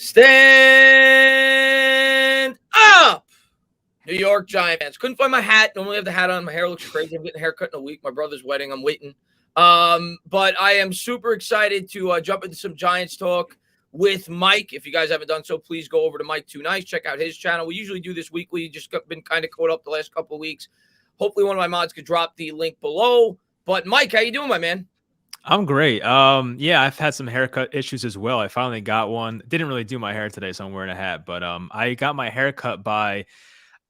Stand up, New York Giant fans. Couldn't find my hat. Normally I have the hat on. My hair looks crazy. I'm getting a haircut in a week. My brother's wedding. I'm waiting. But I am super excited to jump into some Giants talk with Mike. If you guys haven't done so, please go over to MikeTooNice. Check out his channel. We usually do this weekly. Just been kind of caught up the last couple of weeks. Hopefully one of my mods could drop the link below. But Mike, how you doing, my man? I'm great. Yeah, I've had some haircut issues as well. I finally got one. Didn't really do my hair today, so I'm wearing a hat. But I got my hair cut by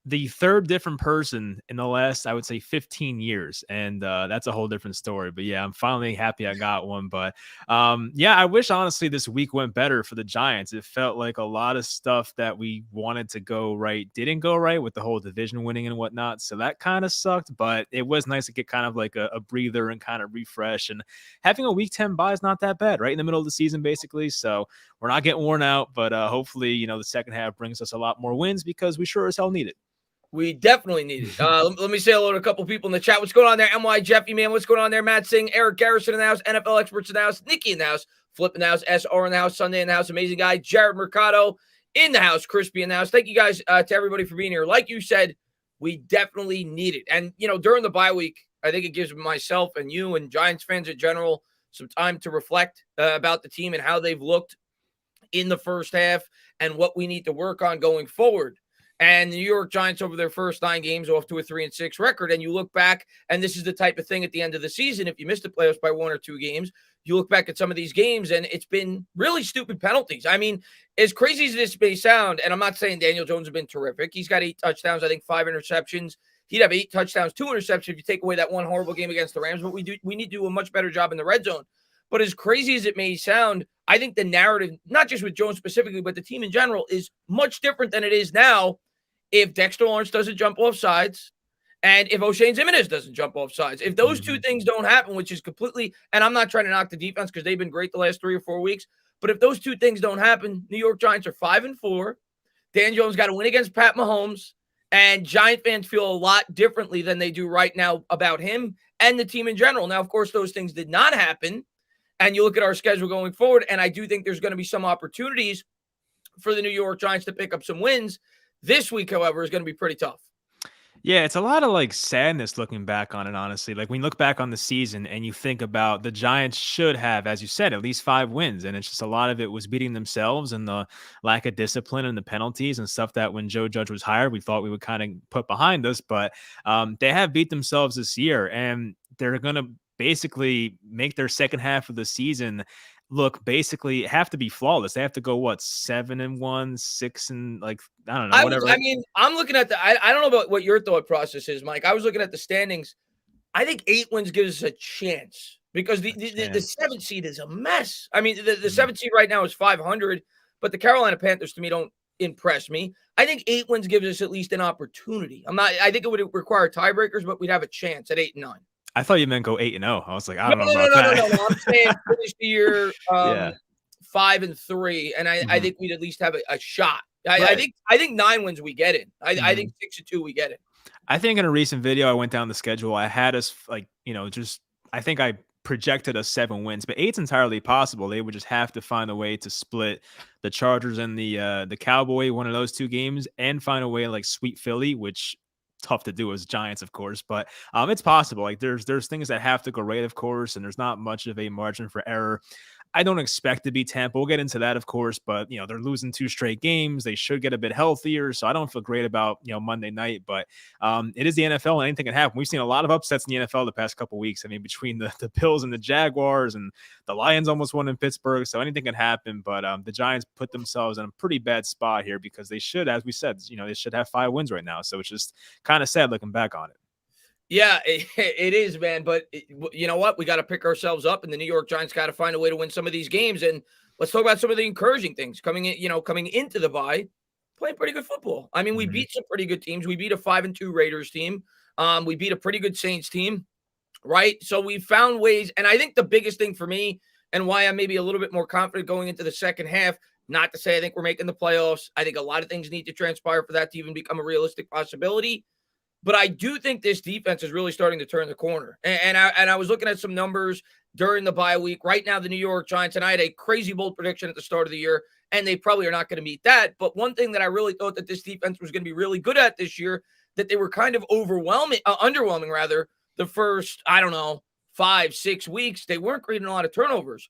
the third different person in the last, I would say, 15 years. And that's a whole different story. But yeah, I'm finally happy I got one. But yeah, I wish honestly this week went better for the Giants. It felt like a lot of stuff that we wanted to go right didn't go right with the whole division winning and whatnot. So that kind of sucked. But it was nice to get kind of like a breather and kind of refresh. And having a week 10 bye is not that bad, right in the middle of the season, basically. So we're not getting worn out. But hopefully, the second half brings us a lot more wins because we sure as hell need it. We definitely need it. Let me say hello to a couple people in the chat. What's going on there? MY Jeffy, man. What's going on there? Matt Singh, Eric Garrison in the house, NFL experts in the house, Nikki in the house, Flip in the house, SR in the house, Sunday in the house, amazing guy, Jared Mercado in the house, Crispy in the house. Thank you guys to everybody for being here. Like you said, we definitely need it. And, during the bye week, I think it gives myself and you and Giants fans in general some time to reflect about the team and how they've looked in the first half and what we need to work on going forward. And the New York Giants over their first 9 games off to a 3-6 record. And you look back, and this is the type of thing at the end of the season. If you missed the playoffs by 1 or 2 games, you look back at some of these games, and it's been really stupid penalties. I mean, as crazy as this may sound, and I'm not saying Daniel Jones has been terrific. He's got 8 touchdowns, I think 5 interceptions. He'd have 8 touchdowns, 2 interceptions if you take away that one horrible game against the Rams. But we need to do a much better job in the red zone. But as crazy as it may sound, I think the narrative, not just with Jones specifically, but the team in general, is much different than it is now. If Dexter Lawrence doesn't jump off sides, and if O'Shane Ximines doesn't jump off sides, if those two things don't happen, which is completely, and I'm not trying to knock the defense because they've been great the last 3 or 4 weeks, but if those two things don't happen, New York Giants are 5-4. Dan Jones got to win against Pat Mahomes, and Giant fans feel a lot differently than they do right now about him and the team in general. Now, of course, those things did not happen, and you look at our schedule going forward, and I do think there's going to be some opportunities for the New York Giants to pick up some wins. This week, however, is going to be pretty tough. Yeah, it's a lot of like sadness looking back on it, honestly. Like when you look back on the season and you think about the Giants should have, as you said, at least 5 wins. And it's just a lot of it was beating themselves and the lack of discipline and the penalties and stuff that when Joe Judge was hired, we thought we would kind of put behind us. But they have beat themselves this year, and they're going to basically make their second half of the season look basically have to be flawless. They have to go 7-1, 6 and like I don't know, whatever. I'm looking at I don't know about what your thought process is, Mike. I was looking at the standings. I think 8 wins gives us a chance because the 7th seed is a mess. I mean, the 7th seed right now is 500, but the Carolina Panthers to me don't impress me. I think 8 wins gives us at least an opportunity. I think it would require tiebreakers, but we'd have a chance at 8 and 9. I thought you meant go 8-0. I was like, I don't know about that. No. I'm saying finish the year 5-3, and I think we'd at least have a shot. I think 9 wins we get in. I think 6-2 we get in. I think in a recent video I went down the schedule. I had us I think I projected us 7 wins, but 8's entirely possible. They would just have to find a way to split the Chargers and the Cowboy, one of those 2 games, and find a way like sweep Philly, which tough to do as Giants, of course, but it's possible. Like there's things that have to go right, of course, and there's not much of a margin for error. I don't expect to be Tampa. We'll get into that, of course, but they're losing 2 straight games. They should get a bit healthier, so I don't feel great about Monday night. But it is the NFL, and anything can happen. We've seen a lot of upsets in the NFL the past couple of weeks. I mean, between the Bills and the Jaguars, and the Lions almost won in Pittsburgh, so anything can happen. But the Giants put themselves in a pretty bad spot here because they should, as we said, they should have 5 wins right now. So it's just kind of sad looking back on it. Yeah, it is, man. But you know what? We got to pick ourselves up, and the New York Giants got to find a way to win some of these games. And let's talk about some of the encouraging things coming into the bye, playing pretty good football. I mean, we beat some pretty good teams. We beat a 5-2 Raiders team. We beat a pretty good Saints team, right? So we found ways. And I think the biggest thing for me and why I'm maybe a little bit more confident going into the second half, not to say I think we're making the playoffs. I think a lot of things need to transpire for that to even become a realistic possibility. But I do think this defense is really starting to turn the corner. And I was looking at some numbers during the bye week. Right now, the New York Giants, and I had a crazy bold prediction at the start of the year, and they probably are not going to meet that. But one thing that I really thought that this defense was going to be really good at this year, that they were kind of underwhelming rather, the first, I don't know, 5-6 weeks, they weren't creating a lot of turnovers.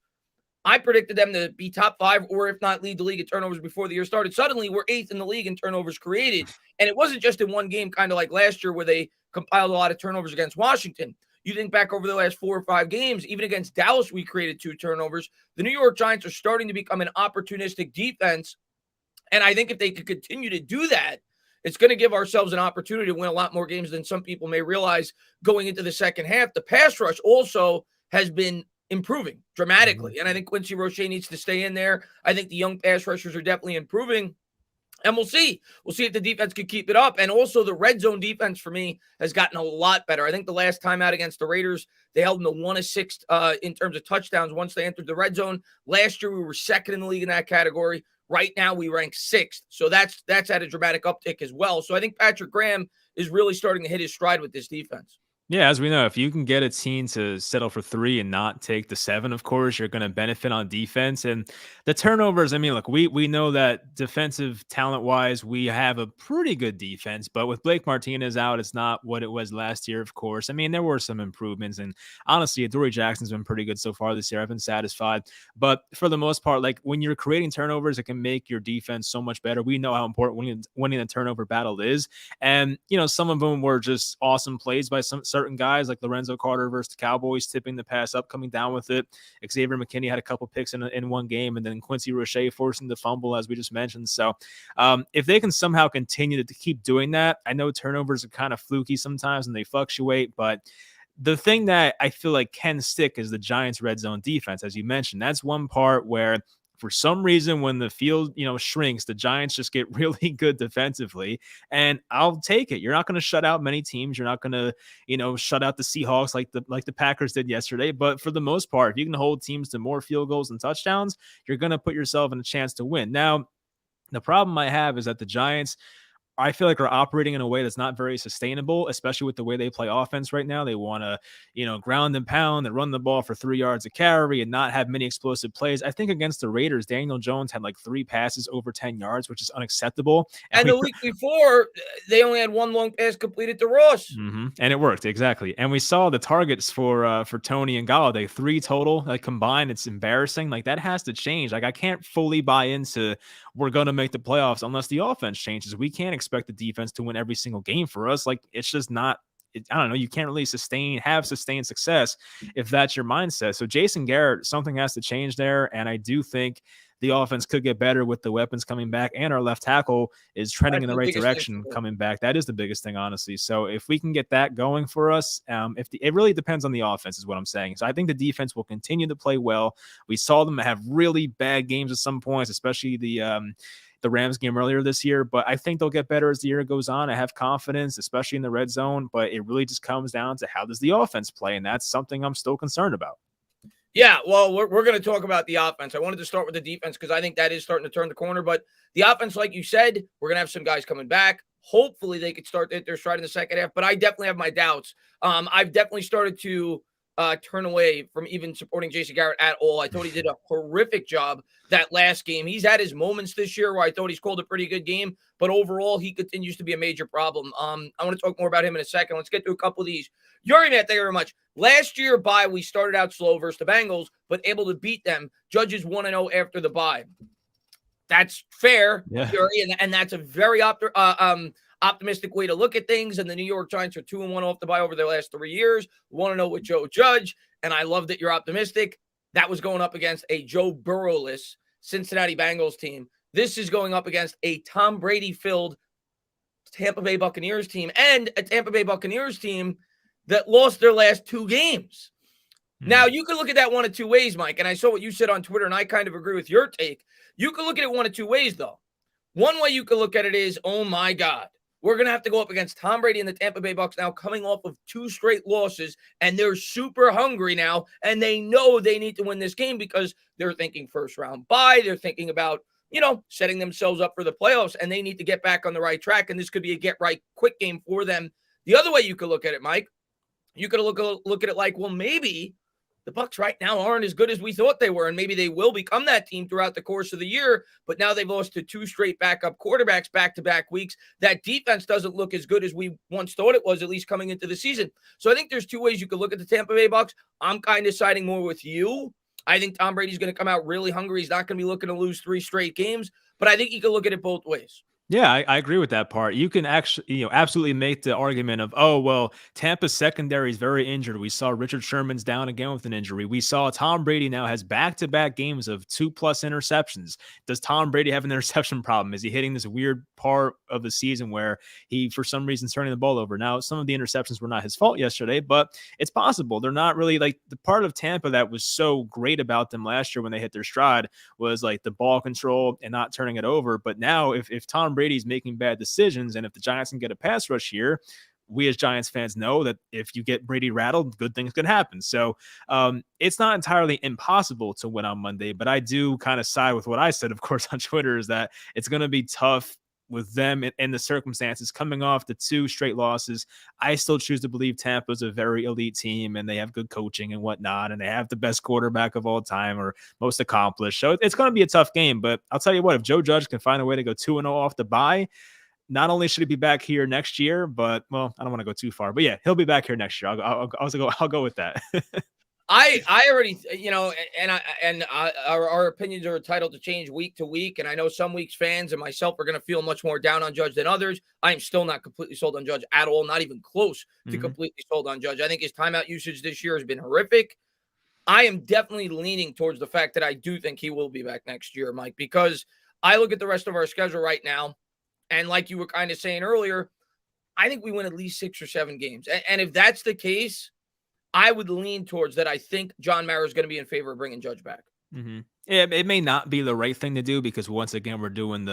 I predicted them to be top 5 or if not lead the league in turnovers before the year started. Suddenly, we're 8th in the league in turnovers created. And it wasn't just in one game, kind of like last year where they compiled a lot of turnovers against Washington. You think back over the last 4 or 5 games, even against Dallas, we created 2 turnovers. The New York Giants are starting to become an opportunistic defense. And I think if they could continue to do that, it's going to give ourselves an opportunity to win a lot more games than some people may realize going into the second half. The pass rush also has been improving dramatically. And I think Quincy Roche needs to stay in there. I think the young pass rushers are definitely improving. And we'll see. We'll see if the defense can keep it up. And also the red zone defense for me has gotten a lot better. I think the last time out against the Raiders, they held them to 1 assist in terms of touchdowns once they entered the red zone. Last year, we were 2nd in the league in that category. Right now, we rank 6th. So that's at a dramatic uptick as well. So I think Patrick Graham is really starting to hit his stride with this defense. Yeah, as we know, if you can get a team to settle for 3 and not take the 7, of course, you're going to benefit on defense. And the turnovers, I mean, look, we know that defensive talent-wise, we have a pretty good defense. But with Blake Martinez out, it's not what it was last year, of course. I mean, there were some improvements. And honestly, Adoree Jackson's been pretty good so far this year. I've been satisfied. But for the most part, like when you're creating turnovers, it can make your defense so much better. We know how important winning the turnover battle is. And, you know, some of them were just awesome plays by some certain guys like Lorenzo Carter versus the Cowboys, tipping the pass up, coming down with it. Xavier McKinney had a couple picks in one game, and then Quincy Roche forcing the fumble, as we just mentioned. So if they can somehow continue to keep doing that, I know turnovers are kind of fluky sometimes and they fluctuate, but the thing that I feel like can stick is the Giants' red zone defense. As you mentioned, that's one part where for some reason, when the field, shrinks, the Giants just get really good defensively, and I'll take it. You're not going to shut out many teams. You're not going to, shut out the Seahawks like the Packers did yesterday. But for the most part, if you can hold teams to more field goals and touchdowns, you're going to put yourself in a chance to win. Now, the problem I have is that the Giants, I feel like, are operating in a way that's not very sustainable, especially with the way they play offense right now. They want to, ground and pound and run the ball for 3 yards a carry and not have many explosive plays. I think against the Raiders, Daniel Jones had like 3 passes over 10 yards, which is unacceptable. And the week before, they only had 1 long pass completed to Ross. Mm-hmm. And it worked, exactly. And we saw the targets for Tony and Golladay, 3 total, like combined. It's embarrassing. Like that has to change. Like I can't fully buy into we're going to make the playoffs unless the offense changes. We can't expect the defense to win every single game for us. Like it's just not, I don't know. You can't really have sustained success if that's your mindset. So Jason Garrett, something has to change there. And I do think the offense could get better with the weapons coming back, and our left tackle is trending in the right direction coming back. That is the biggest thing, honestly. So if we can get that going for us, it really depends on the offense is what I'm saying. So I think the defense will continue to play well. We saw them have really bad games at some points, especially the Rams game earlier this year, but I think they'll get better as the year goes on. I have confidence, especially in the red zone, but it really just comes down to how does the offense play, and that's something I'm still concerned about. Yeah, well, we're going to talk about the offense. I wanted to start with the defense because I think that is starting to turn the corner. But the offense, like you said, we're going to have some guys coming back. Hopefully they could start their stride in the second half, but I definitely have my doubts. I've definitely started to turn away from even supporting Jason Garrett at all. I thought he did a horrific job that last game. He's had his moments this year where I thought he's called a pretty good game, but overall he continues to be a major problem. I want to talk more about him in a second. Let's get to a couple of these. Yuri, Matt, thank you very much. Last year bye, we started out slow versus the Bengals, but able to beat them. Judges 1-0 after the bye. That's fair, yeah. Yuri, and that's a very optimistic way to look at things. And the New York Giants are 2-1 off the bye over their last 3 years. 1-0 with Joe Judge. And I love that you're optimistic. That was going up against a Joe Burrow-less Cincinnati Bengals team. This is going up against a Tom Brady-filled Tampa Bay Buccaneers team and a Tampa Bay Buccaneers team that lost their last 2 games. Now, you can look at that one of 2 ways, Mike, and I saw what you said on Twitter, and I kind of agree with your take. You can look at it one of 2 ways, though. One way you can look at it is, oh, my God, we're going to have to go up against Tom Brady and the Tampa Bay Bucs now coming off of 2 straight losses, and they're super hungry now, and they know they need to win this game because they're thinking first-round bye. They're thinking about, setting themselves up for the playoffs, and they need to get back on the right track, and this could be a get-right-quick game for them. The other way you could look at it, Mike, you could look at it like, well, maybe the Bucs right now aren't as good as we thought they were, and maybe they will become that team throughout the course of the year. But now they've lost to 2 straight backup quarterbacks back-to-back weeks. That defense doesn't look as good as we once thought it was, at least coming into the season. So I think there's 2 ways you could look at the Tampa Bay Bucs. I'm kind of siding more with you. I think Tom Brady's going to come out really hungry. He's not going to be looking to lose 3 straight games, but I think you can look at it both ways. Yeah, I agree with that part. You can actually, absolutely make the argument of, oh, well, Tampa's secondary is very injured. We saw Richard Sherman's down again with an injury. We saw Tom Brady now has back-to-back games of 2+ interceptions. Does Tom Brady have an interception problem? Is he hitting this weird part of the season where he, for some reason, is turning the ball over? Now, some of the interceptions were not his fault yesterday, but it's possible. They're not really like the part of Tampa that was so great about them last year when they hit their stride was like the ball control and not turning it over. But now if Tom Brady's making bad decisions, and if the Giants can get a pass rush here, we as Giants fans know that if you get Brady rattled, good things can happen. So it's not entirely impossible to win on Monday, but I do kind of side with what I said, of course, on Twitter, is that it's going to be tough with them in the circumstances coming off the 2 straight losses. I still choose to believe Tampa's a very elite team, and they have good coaching and whatnot, and they have the best quarterback of all time, or most accomplished. So it's going to be a tough game, but I'll tell you what, if Joe Judge can find a way to go 2-0 off the bye, not only should he be back here next year, but, well, I don't want to go too far, but yeah, he'll be back here next year. I'll go with that. I already, our opinions are entitled to change week to week. And I know some weeks fans and myself are going to feel much more down on Judge than others. I am still not completely sold on Judge at all, not even close to completely sold on Judge. I think his timeout usage this year has been horrific. I am definitely leaning towards the fact that I do think he will be back next year, Mike, because I look at the rest of our schedule right now. And like you were kind of saying earlier, I think we win at least 6 or 7 games. And if that's the case, I would lean towards that. I think John Mara is going to be in favor of bringing Judge back. Yeah, it may not be the right thing to do because once again, we're doing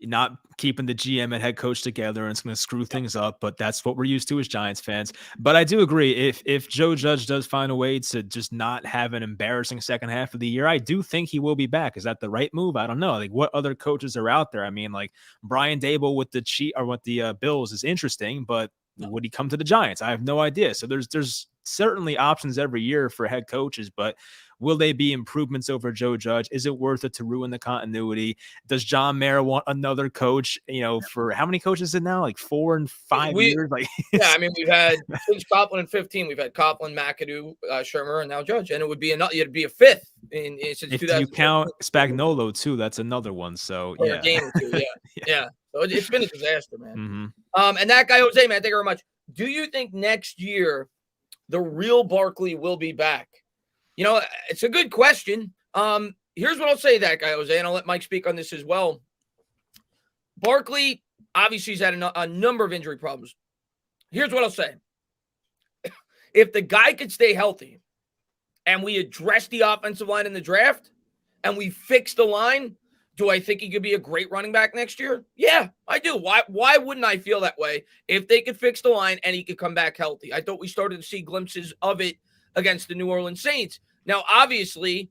not keeping the GM and head coach together, and it's going to screw things up, but that's what we're used to as Giants fans. But I do agree, if Joe Judge does find a way to just not have an embarrassing second half of the year, I do think he will be back. Is that the right move? I don't know. Like, what other coaches are out there? I mean, like Brian Daboll with the Bills is interesting, but would he come to the Giants? I have no idea. So there's certainly options every year for head coaches, but will they be improvements over Joe Judge? Is it worth it to ruin the continuity? Does John Mara want another coach? For how many coaches is it now? Like 4 and 5 years? Like, yeah, I mean, we've had since Coughlin in 15, we've had Coughlin, McAdoo, Shermer, and now Judge, and it'd be a 5th since if you count Spagnuolo too, that's another one. So yeah, a game or 2, yeah. So it's been a disaster, man. And that guy Jose, man, thank you very much. Do you think next year the real Barkley will be back? It's a good question. Here's what I'll say, that guy Jose, and I'll let Mike speak on this as well. Barkley, obviously, he's had a number of injury problems. Here's what I'll say. If the guy could stay healthy and we address the offensive line in the draft and we fix the line, do I think he could be a great running back next year? Yeah, I do. Why wouldn't I feel that way if they could fix the line and he could come back healthy? I thought we started to see glimpses of it against the New Orleans Saints. Now, obviously,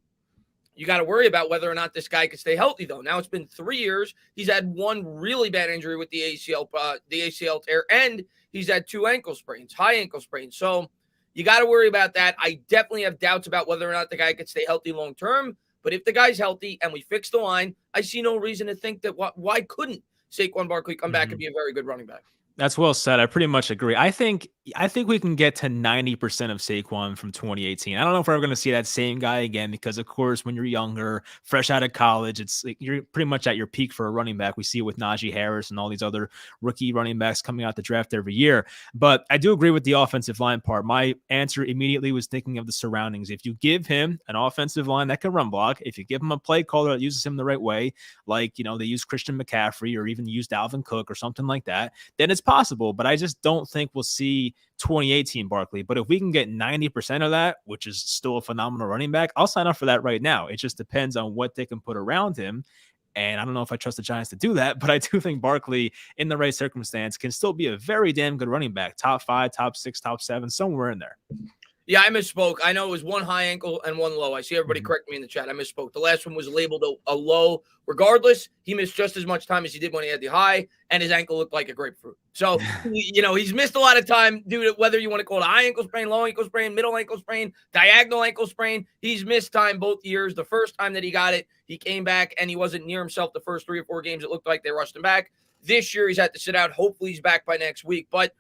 you got to worry about whether or not this guy can stay healthy, though. Now it's been 3 years. He's had 1 really bad injury with the ACL tear, and he's had 2 ankle sprains, high ankle sprains. So you got to worry about that. I definitely have doubts about whether or not the guy could stay healthy long term. But if the guy's healthy and we fix the line, I see no reason to think that why couldn't Saquon Barkley come back and be a very good running back? That's well said. I pretty much agree. I think we can get to 90% of Saquon from 2018. I don't know if we're ever going to see that same guy again because, of course, when you're younger, fresh out of college, it's like you're pretty much at your peak for a running back. We see it with Najee Harris and all these other rookie running backs coming out the draft every year. But I do agree with the offensive line part. My answer immediately was thinking of the surroundings. If you give him an offensive line that can run block, if you give him a play caller that uses him the right way, like, they use Christian McCaffrey or even use Dalvin Cook or something like that, then it's possible. But I just don't think we'll see 2018 Barkley. But if we can get 90% of that, which is still a phenomenal running back, I'll sign up for that right now. It just depends on what they can put around him. And I don't know if I trust the Giants to do that, but I do think Barkley, in the right circumstance, can still be a very damn good running back. Top 5, top 6, top 7, somewhere in there. Yeah, I misspoke. I know it was one high ankle and one low. I see everybody correct me in the chat. I misspoke. The last one was labeled a low. Regardless, he missed just as much time as he did when he had the high, and his ankle looked like a grapefruit. So, he's missed a lot of time due to whether you want to call it a high ankle sprain, low ankle sprain, middle ankle sprain, diagonal ankle sprain. He's missed time both years. The first time that he got it, he came back, and he wasn't near himself the first 3 or 4 games. It looked like they rushed him back. This year, he's had to sit out. Hopefully, he's back by next week. But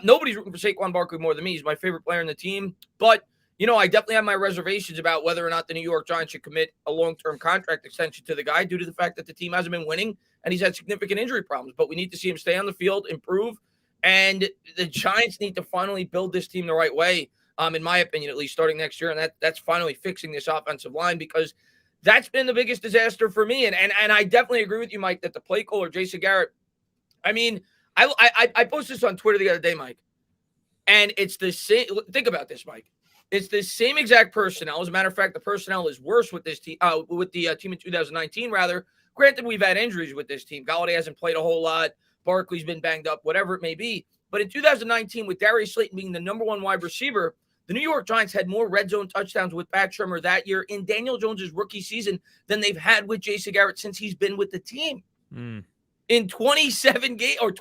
nobody's rooting for Saquon Barkley more than me. He's my favorite player in the team. But I definitely have my reservations about whether or not the New York Giants should commit a long-term contract extension to the guy due to the fact that the team hasn't been winning and he's had significant injury problems. But we need to see him stay on the field, improve, and the Giants need to finally build this team the right way, in my opinion, at least starting next year. And that's finally fixing this offensive line, because that's been the biggest disaster for me. And I definitely agree with you, Mike, that the play caller, Jason Garrett, I mean, I posted this on Twitter the other day, Mike, and it's the same. Think about this, Mike. It's the same exact personnel. As a matter of fact, the personnel is worse with this team, with the team in 2019, rather. Granted, we've had injuries with this team. Galladay hasn't played a whole lot. Barkley's been banged up, whatever it may be. But in 2019, with Darius Slayton being the number 1 wide receiver, the New York Giants had more red zone touchdowns with Pat Shurmur that year in Daniel Jones's rookie season than they've had with Jason Garrett since he's been with the team. In 27 games, or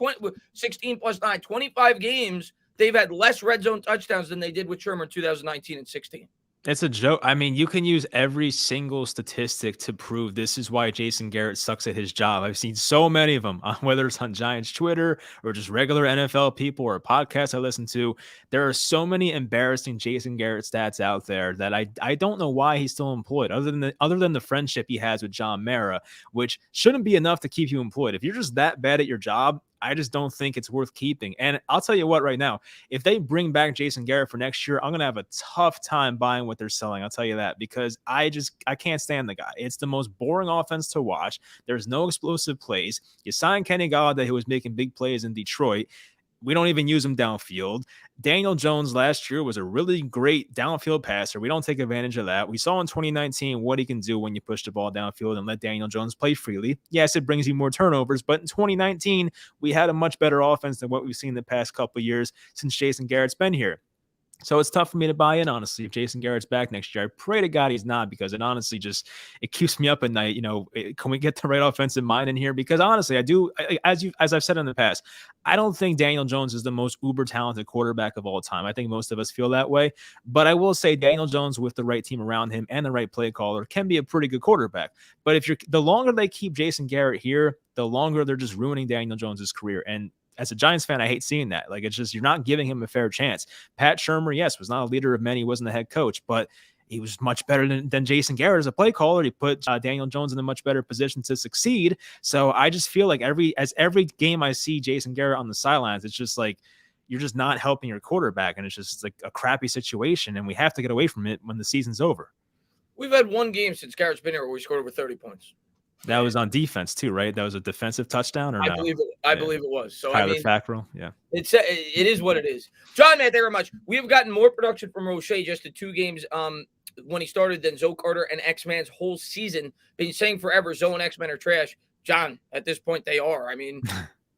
16 plus 9, 25 games, they've had less red zone touchdowns than they did with Shurmur in 2019 and 16. It's a joke. I mean, you can use every single statistic to prove this is why Jason Garrett sucks at his job. I've seen so many of them, whether it's on Giants Twitter or just regular NFL people or podcasts I listen to. There are so many embarrassing Jason Garrett stats out there that I don't know why he's still employed, other than the friendship he has with John Mara, which shouldn't be enough to keep you employed. If you're just that bad at your job, I just don't think it's worth keeping. And I'll tell you what right now, if they bring back Jason Garrett for next year, I'm going to have a tough time buying what they're selling. I'll tell you that, because I can't stand the guy. It's the most boring offense to watch. There's no explosive plays. You signed Kenny Golladay, who was making big plays in Detroit. We don't even use him downfield. Daniel Jones last year was a really great downfield passer. We don't take advantage of that. We saw in 2019 what he can do when you push the ball downfield and let Daniel Jones play freely. Yes, it brings you more turnovers, but in 2019, we had a much better offense than what we've seen the past couple of years since Jason Garrett's been here. So it's tough for me to buy in, honestly, if Jason Garrett's back next year. I pray to God he's not, because it honestly it keeps me up at night. Can we get the right offensive mind in here? Because honestly, as I've said in the past, I don't think Daniel Jones is the most uber talented quarterback of all time. I think most of us feel that way. But I will say Daniel Jones, with the right team around him and the right play caller, can be a pretty good quarterback. But the longer they keep Jason Garrett here, the longer they're just ruining Daniel Jones's career. And as a Giants fan, I hate seeing that. Like, it's just, you're not giving him a fair chance. Pat Shurmur, yes, was not a leader of men. He wasn't the head coach, but he was much better than Jason Garrett as a play caller. He put Daniel Jones in a much better position to succeed. So I just feel like every game I see Jason Garrett on the sidelines, it's just like, you're just not helping your quarterback. And it's just like a crappy situation. And we have to get away from it when the season's over. We've had one game since Garrett's been here where we scored over 30 points. That was on defense too, right? That was a defensive touchdown, or I believe it was. So Tyler Fackrell, yeah. It is what it is. John, man, thank you very much. We have gotten more production from Roche just in 2 games when he started than Zoe Carter and X-Man's whole season. Been saying forever Zoe and X-Men are trash. John, at this point they are. I mean,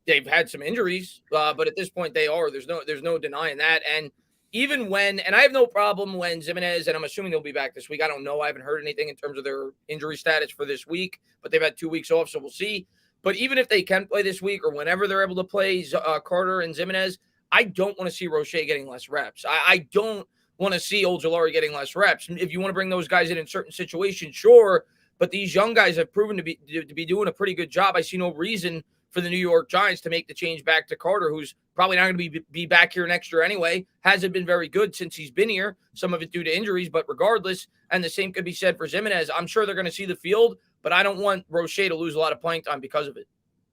they've had some injuries, but at this point they are. There's no denying that. And even when, and I have no problem when Zimenez, and I'm assuming they'll be back this week. I don't know. I haven't heard anything in terms of their injury status for this week, but they've had 2 weeks off, so we'll see. But even if they can play this week or whenever they're able to play Carter and Zimenez, I don't want to see Roche getting less reps. I don't want to see Ojulari getting less reps. If you want to bring those guys in certain situations, sure, but these young guys have proven to be doing a pretty good job. I see no reason for the New York Giants to make the change back to Carter, who's probably not going to be back here next year anyway. Hasn't been very good since he's been here, some of it due to injuries, but regardless, and the same could be said for Zimenez. I'm sure they're going to see the field, but I don't want Roche to lose a lot of playing time because of it.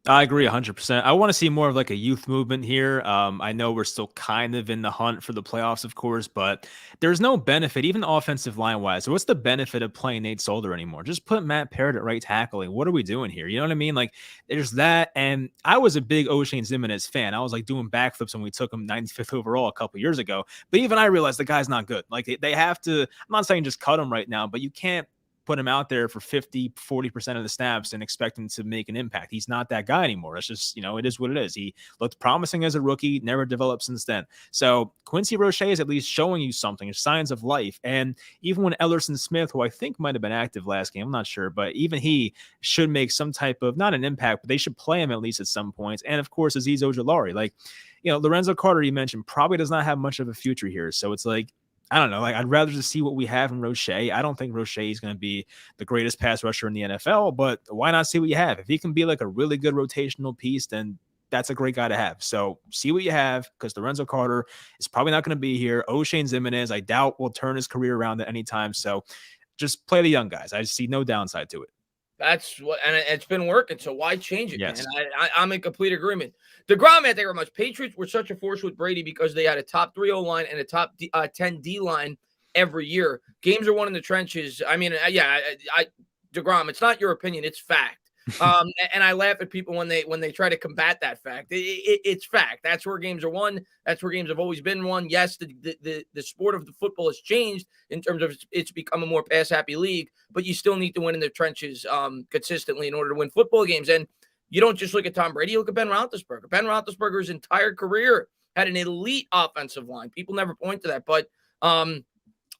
I agree 100%. I want to see more of like a youth movement here. I know we're still kind of in the hunt for the playoffs, of course, but there's no benefit, even offensive line wise. What's the benefit of playing Nate Solder anymore? Just put Matt Parrott at right tackle. What are we doing here? You know what I mean? Like, there's that. And I was a big O'Shane Zimenez fan. I was like doing backflips when we took him 95th overall a couple years ago. But even I realized the guy's not good. Like, they have to, I'm not saying just cut him right now, but you can't put him out there for 50-40% of the snaps and expect him to make an impact. He's not that guy anymore. It's just, it is what it is. He looked promising as a rookie, never developed since then. So Quincy Roche is at least showing you something, signs of life. And even when Ellerson Smith, who I think might have been active last game, I'm not sure, but even he should make some type of, not an impact, but they should play him at least at some points. And of course, Azeez Ojulari, Lorenzo Carter, you mentioned, probably does not have much of a future here. So it's like, I don't know. I'd rather just see what we have in Roche. I don't think Roche is going to be the greatest pass rusher in the NFL, but why not see what you have? If he can be like a really good rotational piece, then that's a great guy to have. So see what you have, because Lorenzo Carter is probably not going to be here. O'Shane Ximines, I doubt, will turn his career around at any time. So just play the young guys. I see no downside to it. That's what, and it's been working. So why change it? Yes. Man? I'm in complete agreement. DeGrom, man, thank you very much. Patriots were such a force with Brady because they had a top 3 O-line and a top 10 D-line every year. Games are won in the trenches. I mean, DeGrom, it's not your opinion, it's fact. And I laugh at people when they try to combat that fact. It's fact. That's where games are won. That's where games have always been won. Yes, the sport of the football has changed in terms of it's become a more pass happy league, but you still need to win in the trenches consistently in order to win football games. And you don't just look at Tom Brady, you look at Ben Roethlisberger. Ben Roethlisberger's entire career had an elite offensive line. People never point to that, but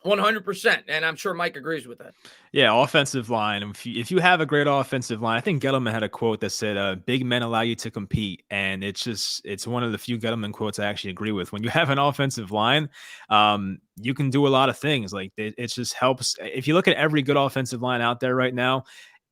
100%, and I'm sure Mike agrees with that. Yeah, offensive line. If you have a great offensive line, I think Gettleman had a quote that said, "Big men allow you to compete," and it's one of the few Gettleman quotes I actually agree with. When you have an offensive line, you can do a lot of things. Like it just helps. If you look at every good offensive line out there right now,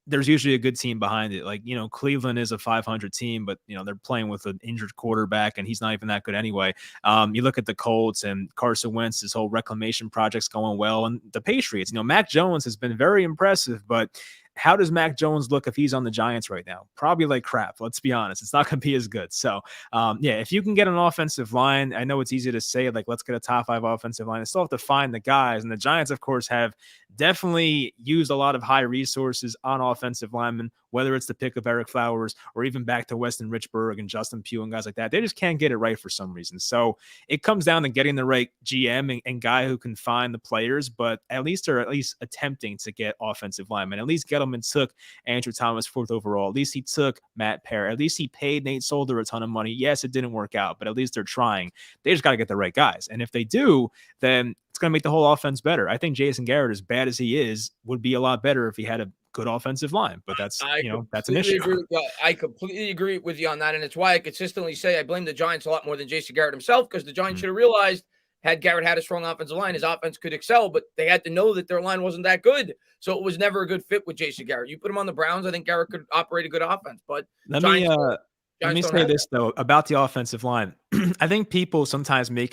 there's usually a good team behind it. Like, Cleveland is a 500 team, but, they're playing with an injured quarterback and he's not even that good anyway. You look at the Colts and Carson Wentz, his whole reclamation project's going well. And the Patriots, Mac Jones has been very impressive, but how does Mac Jones look if he's on the Giants right now? Probably like crap. Let's be honest. It's not going to be as good. So, if you can get an offensive line, I know it's easy to say, like, let's get a top 5 offensive line. I still have to find the guys. And the Giants, of course, have definitely used a lot of high resources on offensive linemen, whether it's the pick of Eric Flowers or even back to Weston Richburg and Justin Pugh and guys like that. They just can't get it right for some reason. So it comes down to getting the right GM and guy who can find the players, but at least they're attempting to get offensive linemen. At least Gettleman took Andrew Thomas 4th overall. At least he took Matt Pear. At least he paid Nate Solder a ton of money. Yes, it didn't work out, but at least they're trying. They just got to get the right guys. And if they do, then it's going to make the whole offense better. I think Jason Garrett, as bad as he is, would be a lot better if he had a good offensive line, but that's an issue. I completely agree with you on that. And it's why I consistently say I blame the Giants a lot more than Jason Garrett himself, because the Giants should have realized had Garrett had a strong offensive line, his offense could excel, but they had to know that their line wasn't that good. So it was never a good fit with Jason Garrett. You put him on the Browns, I think Garrett could operate a good offense, but let me say this though about the offensive line. I think people sometimes make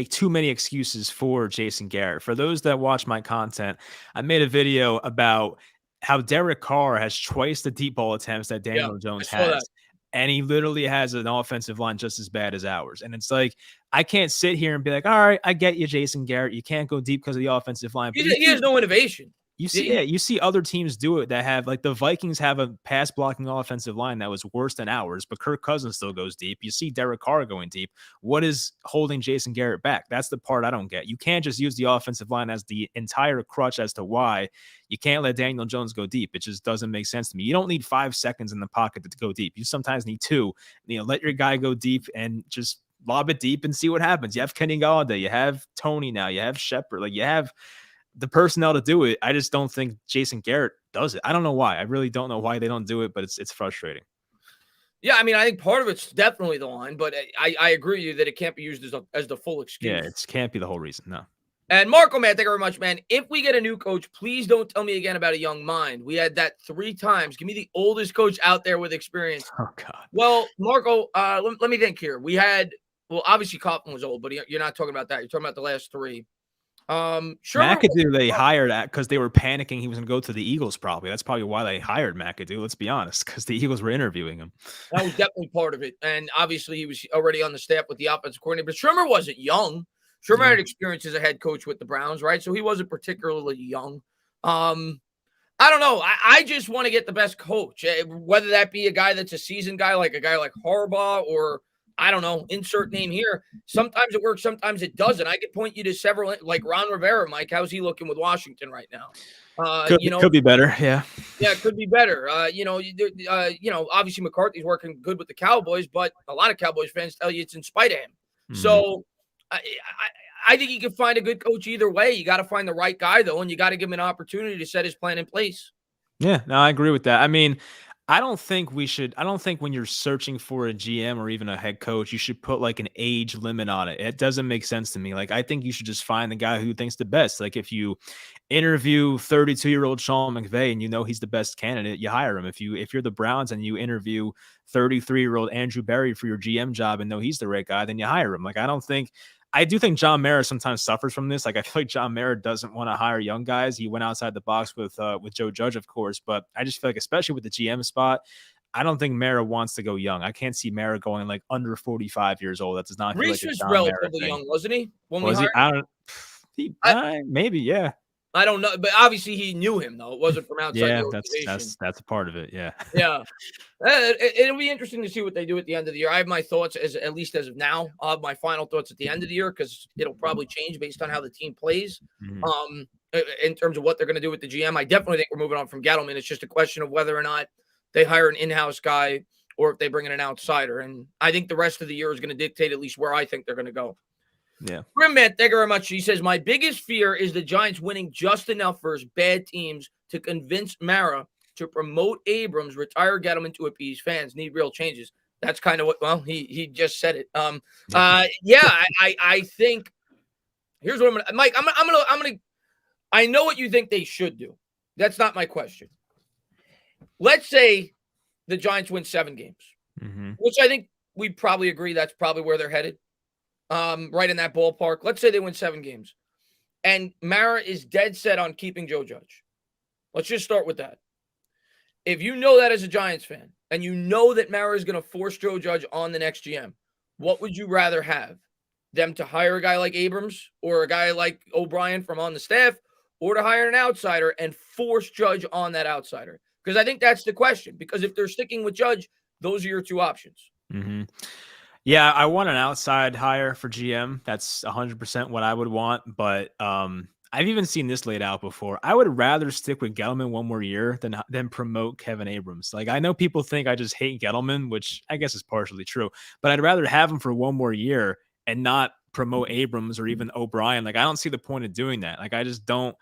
too many excuses for Jason Garrett. For those that watch my content, I made a video about how Derek Carr has twice the deep ball attempts that Daniel Jones has. And he literally has an offensive line just as bad as ours. And it's like, I can't sit here and be like, all right, I get you, Jason Garrett. You can't go deep because of the offensive line. But he has no innovation. You see other teams do it that have, like, the Vikings have a pass blocking offensive line that was worse than ours, but Kirk Cousins still goes deep. You see Derek Carr going deep. What is holding Jason Garrett back? That's the part I don't get. You can't just use the offensive line as the entire crutch as to why you can't let Daniel Jones go deep. It just doesn't make sense to me. You don't need 5 seconds in the pocket to go deep. You sometimes need 2. Let your guy go deep and just lob it deep and see what happens. You have Kenny Galladay. You have Tony now. You have Shepard. Like, you have the personnel to do it. I just don't think Jason Garrett does it. I don't know why. I really don't know why they don't do it, but it's frustrating. Yeah, I mean, I think part of it's definitely the line, but I agree with you that it can't be used as the full excuse. Yeah, it can't be the whole reason. No. And Marco, man, thank you very much, man. If we get a new coach, please don't tell me again about a young mind. We had that 3 times. Give me the oldest coach out there with experience. Oh, God. Well, Marco, let me think here. We had, obviously Coughlin was old, but you're not talking about that. You're talking about the last 3. McAdoo, they hired because they were panicking he was going to go to the Eagles. Probably that's probably why they hired McAdoo. Let's be honest, because the Eagles were interviewing him. That was definitely part of it, and obviously he was already on the staff with the offensive coordinator. But Shurmur wasn't young. Shurmur had experience as a head coach with the Browns, right? So he wasn't particularly young. I don't know. I just want to get the best coach, whether that be a guy that's a seasoned guy, like a guy like Harbaugh, or I don't know, insert name here. Sometimes it works, sometimes it doesn't. I could point you to several, like Ron Rivera, Mike. How's he looking with Washington right now? Could be better. Yeah. Yeah, it could be better. Obviously McCarthy's working good with the Cowboys, but a lot of Cowboys fans tell you it's in spite of him. So I think you can find a good coach either way. You got to find the right guy, though, and you got to give him an opportunity to set his plan in place. Yeah, no, I agree with that. I mean, I don't think when you're searching for a GM or even a head coach, you should put like an age limit on it. It doesn't make sense to me. Like, I think you should just find the guy who thinks the best. Like, if you interview 32-year-old Sean McVay and you know he's the best candidate, you hire him. If you're the Browns and you interview 33-year-old Andrew Berry for your GM job and know he's the right guy, then you hire him. Like, I do think John Mara sometimes suffers from this. Like, I feel like John Mara doesn't want to hire young guys. He went outside the box with Joe Judge, of course, but I just feel like, especially with the GM spot, I don't think Mara wants to go young. I can't see Mara going like under 45 years old. That does not feel Reese like a was John relatively Mara young, wasn't he? was he? Maybe, yeah. I don't know, but obviously he knew him though. It wasn't from outside the organization. That's a part of it. Yeah. Yeah. It'll be interesting to see what they do at the end of the year. I have my thoughts at least as of now. I'll have my final thoughts at the end of the year because it'll probably change based on how the team plays. In terms of what they're going to do with the GM, I definitely think we're moving on from Gettleman. It's just a question of whether or not they hire an in-house guy or if they bring in an outsider. And I think the rest of the year is going to dictate at least where I think they're going to go. Yeah. Grim Man, thank you very much. He says, my biggest fear is the Giants winning just enough versus bad teams to convince Mara to promote Abrams, retire Gettleman to appease fans, need real changes. That's kind of what, well, he just said it. I think here's what I'm going to, Mike, I'm going to, I know what you think they should do. That's not my question. Let's say the Giants win 7 games, which I think we probably agree that's probably where they're headed. Right in that ballpark. Let's say they win 7 games. And Mara is dead set on keeping Joe Judge. Let's just start with that. If you know that as a Giants fan, and you know that Mara is going to force Joe Judge on the next GM, what would you rather have? Them to hire a guy like Abrams or a guy like O'Brien from on the staff, or to hire an outsider and force Judge on that outsider? Because I think that's the question. Because if they're sticking with Judge, those are your 2 options. Yeah, I want an outside hire for GM. That's 100% what I would want. But I've even seen this laid out before. I would rather stick with Gettleman one more year than promote Kevin Abrams. Like, I know people think I just hate Gettleman, which I guess is partially true. But I'd rather have him for one more year and not promote Abrams or even O'Brien. Like, I don't see the point of doing that. Like, I just don't.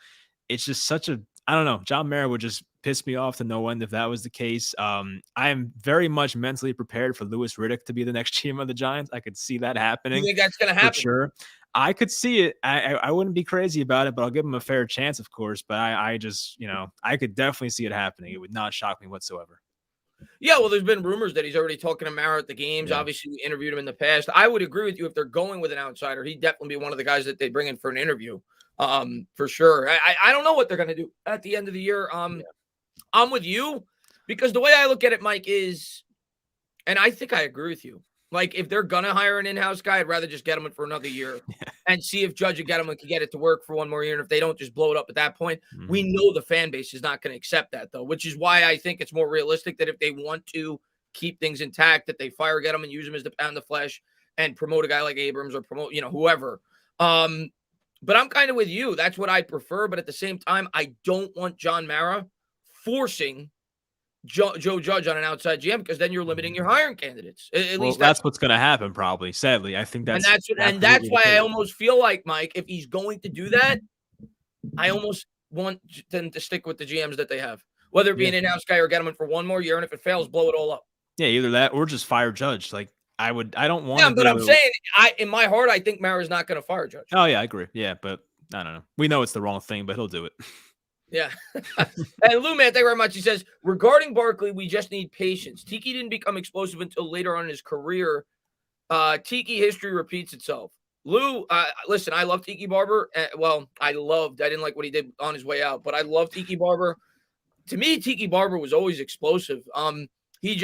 It's just such a, I don't know. John Mara would just piss me off to no end if that was the case. I am very much mentally prepared for Louis Riddick to be the next GM of the Giants. I could see that happening. You think that's going to happen? For sure. I could see it. I wouldn't be crazy about it, but I'll give him a fair chance, of course. But I just, I could definitely see it happening. It would not shock me whatsoever. Yeah, well, there's been rumors that he's already talking to Mara at the games. Yeah. Obviously, we interviewed him in the past. I would agree with you if they're going with an outsider. He'd definitely be one of the guys that they bring in for an interview, for sure. I don't know what they're going to do at the end of the year. I'm with you because the way I look at it, Mike, is, and I think I agree with you. Like, if they're going to hire an in-house guy, I'd rather just get him for another year and see if Judge and Gettleman can get it to work for one more year. And if they don't, just blow it up at that point. We know the fan base is not going to accept that, though, which is why I think it's more realistic that if they want to keep things intact, that they fire Gettleman, use him as the pound of flesh, and promote a guy like Abrams or promote, whoever. But I'm kind of with you. That's what I prefer. But at the same time, I don't want John Mara forcing Joe Judge on an outside GM, because then you're limiting your hiring candidates. At least that's what's going to happen, probably. Sadly, I think that's why I almost feel like, Mike, if he's going to do that, I almost want them to stick with the GMs that they have, whether it be an in-house guy or get him for one more year, and if it fails, blow it all up. Yeah, either that or just fire Judge. Like, I don't want. Yeah, but I'm saying, in my heart, I think Mara's not going to fire Judge. Oh yeah, I agree. Yeah, but I don't know. We know it's the wrong thing, but he'll do it. Yeah. And Lou, man, thank you very much. He says, regarding Barkley, we just need patience. Tiki didn't become explosive until later on in his career. Tiki history repeats itself. Lou, listen, I love Tiki Barber. I didn't like what he did on his way out, but I love Tiki Barber. To me, Tiki Barber was always explosive. He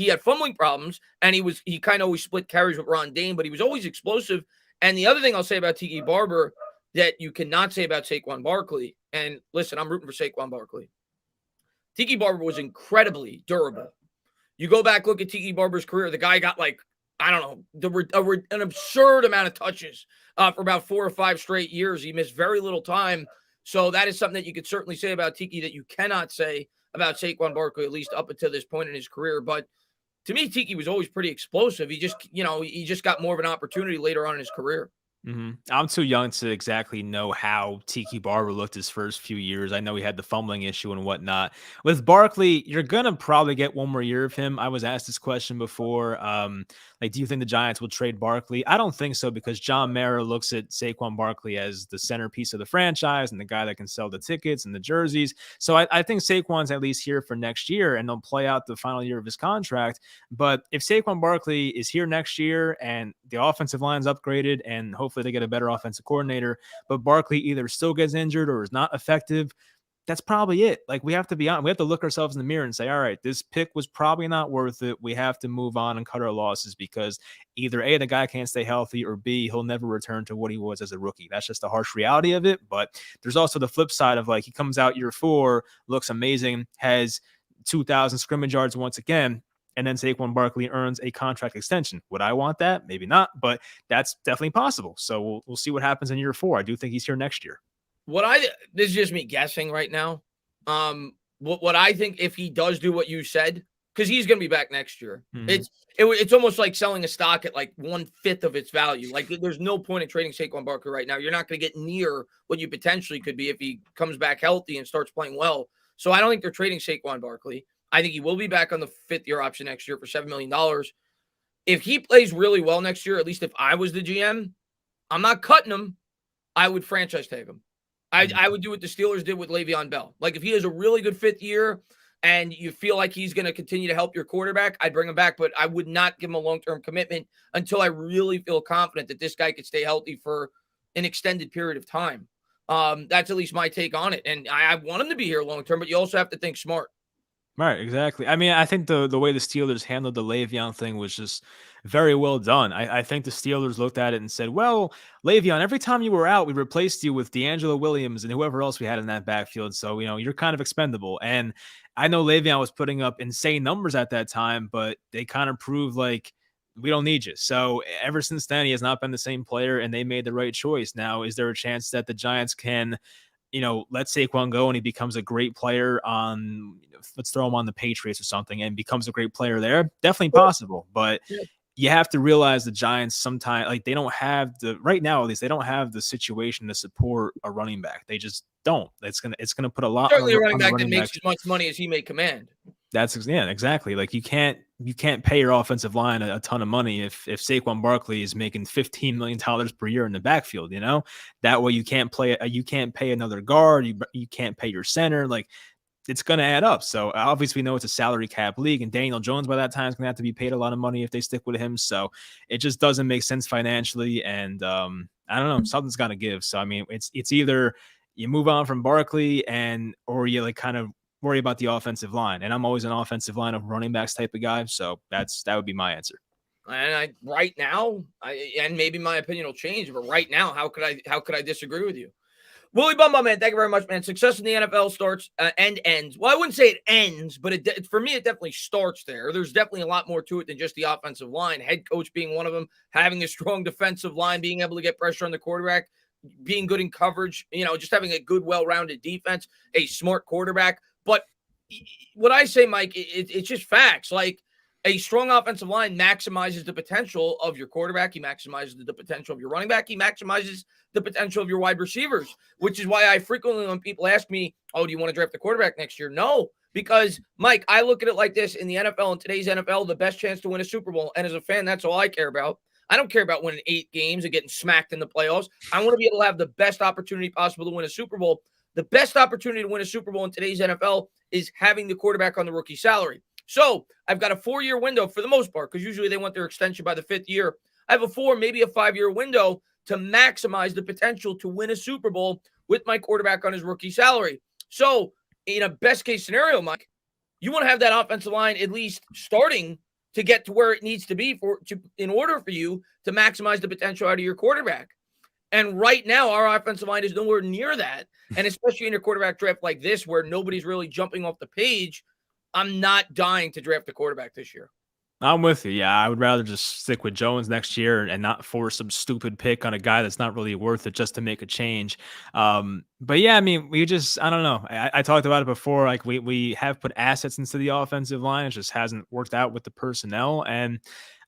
had fumbling problems, and he kind of always split carries with Ron Dane, but he was always explosive. And the other thing I'll say about Tiki Barber that you cannot say about Saquon Barkley, and listen, I'm rooting for Saquon Barkley. Tiki Barber was incredibly durable. You go back, look at Tiki Barber's career. The guy got like, I don't know, an absurd amount of touches for about 4 or 5 straight years. He missed very little time. So that is something that you could certainly say about Tiki that you cannot say about Saquon Barkley, at least up until this point in his career. But to me, Tiki was always pretty explosive. He just got more of an opportunity later on in his career. I'm too young to exactly know how Tiki Barber looked his first few years. I know he had the fumbling issue and whatnot. With Barkley, you're gonna probably get one more year of him. I was asked this question before. Do you think the Giants will trade Barkley? I don't think so, because John Mara looks at Saquon Barkley as the centerpiece of the franchise and the guy that can sell the tickets and the jerseys. So I think Saquon's at least here for next year, and they'll play out the final year of his contract. But if Saquon Barkley is here next year and the offensive line's upgraded and hopefully they get a better offensive coordinator, but Barkley either still gets injured or is not effective, that's probably it. Like, we have to be honest. We have to look ourselves in the mirror and say, all right, this pick was probably not worth it. We have to move on and cut our losses, because either A, the guy can't stay healthy, or B, he'll never return to what he was as a rookie. That's just the harsh reality of it. But there's also the flip side of, like, he comes out year 4, looks amazing, has 2,000 scrimmage yards once again, and then Saquon Barkley earns a contract extension. Would I want that? Maybe not, but that's definitely possible. So we'll see what happens in year 4. I do think he's here next year. This is just me guessing right now. What I think, if he does do what you said, because he's going to be back next year, it's almost like selling a stock at like 1/5 of its value. Like, there's no point in trading Saquon Barkley right now. You're not going to get near what you potentially could be if he comes back healthy and starts playing well. So I don't think they're trading Saquon Barkley. I think he will be back on the 5th-year option next year for $7 million. If he plays really well next year, at least if I was the GM, I'm not cutting him. I would franchise tag him. I would do what the Steelers did with Le'Veon Bell. Like, if he has a really good 5th year and you feel like he's going to continue to help your quarterback, I'd bring him back, but I would not give him a long-term commitment until I really feel confident that this guy could stay healthy for an extended period of time. That's at least my take on it. And I want him to be here long-term, but you also have to think smart. Right, exactly. I mean, I think the way the Steelers handled the Le'Veon thing was just very well done. I think the Steelers looked at it and said, well, Le'Veon, every time you were out, we replaced you with D'Angelo Williams and whoever else we had in that backfield. So, you're kind of expendable. And I know Le'Veon was putting up insane numbers at that time, but they kind of proved like, we don't need you. So ever since then, he has not been the same player, and they made the right choice. Now, is there a chance that the Giants can let Saquon go and he becomes a great player on, let's throw him on the Patriots or something, and becomes a great player there? Definitely possible. But you have to realize the Giants sometimes, like, they don't have right now, at least, they don't have the situation to support a running back. They just don't. It's gonna put a lot. Certainly a running back that makes as much money as he may command. Exactly. Like, you can't pay your offensive line a ton of money if Saquon Barkley is making $15 million per year in the backfield. That way you can't pay another guard. You can't pay your center. Like, it's going to add up. So obviously we know it's a salary cap league, and Daniel Jones by that time is going to have to be paid a lot of money if they stick with him. So it just doesn't make sense financially. And I don't know, something's got to give. So, I mean, it's either you move on from Barkley or you like kind of worry about the offensive line. And I'm always an offensive line of running backs type of guy. So that would be my answer. And right now, and maybe my opinion will change, but right now, how could I disagree with you? Willie Bumba, man, thank you very much, man. Success in the NFL starts and ends. Well, I wouldn't say it ends, but for me, it definitely starts there. There's definitely a lot more to it than just the offensive line. Head coach being one of them, having a strong defensive line, being able to get pressure on the quarterback, being good in coverage, just having a good, well-rounded defense, a smart quarterback. But what I say, Mike, it's just facts. Like, a strong offensive line maximizes the potential of your quarterback. He maximizes the potential of your running back. He maximizes the potential of your wide receivers, which is why I frequently, when people ask me, oh, do you want to draft a quarterback next year? No, because, Mike, I look at it like this. In the NFL, in today's NFL, the best chance to win a Super Bowl, and as a fan, that's all I care about. I don't care about winning 8 games and getting smacked in the playoffs. I want to be able to have the best opportunity possible to win a Super Bowl. The best opportunity to win a Super Bowl in today's NFL is having the quarterback on the rookie salary. So I've got a 4-year window for the most part, because usually they want their extension by the 5th year. I have a 4, maybe a 5-year window to maximize the potential to win a Super Bowl with my quarterback on his rookie salary. So in a best case scenario, Mike, you want to have that offensive line at least starting to get to where it needs to be in order for you to maximize the potential out of your quarterback. And right now, our offensive line is nowhere near that. And especially in a quarterback draft like this, where nobody's really jumping off the page, I'm not dying to draft a quarterback this year. I'm with you. Yeah, I would rather just stick with Jones next year and not force some stupid pick on a guy that's not really worth it just to make a change. But yeah, I mean, I don't know. I talked about it before. Like we have put assets into the offensive line. It just hasn't worked out with the personnel. And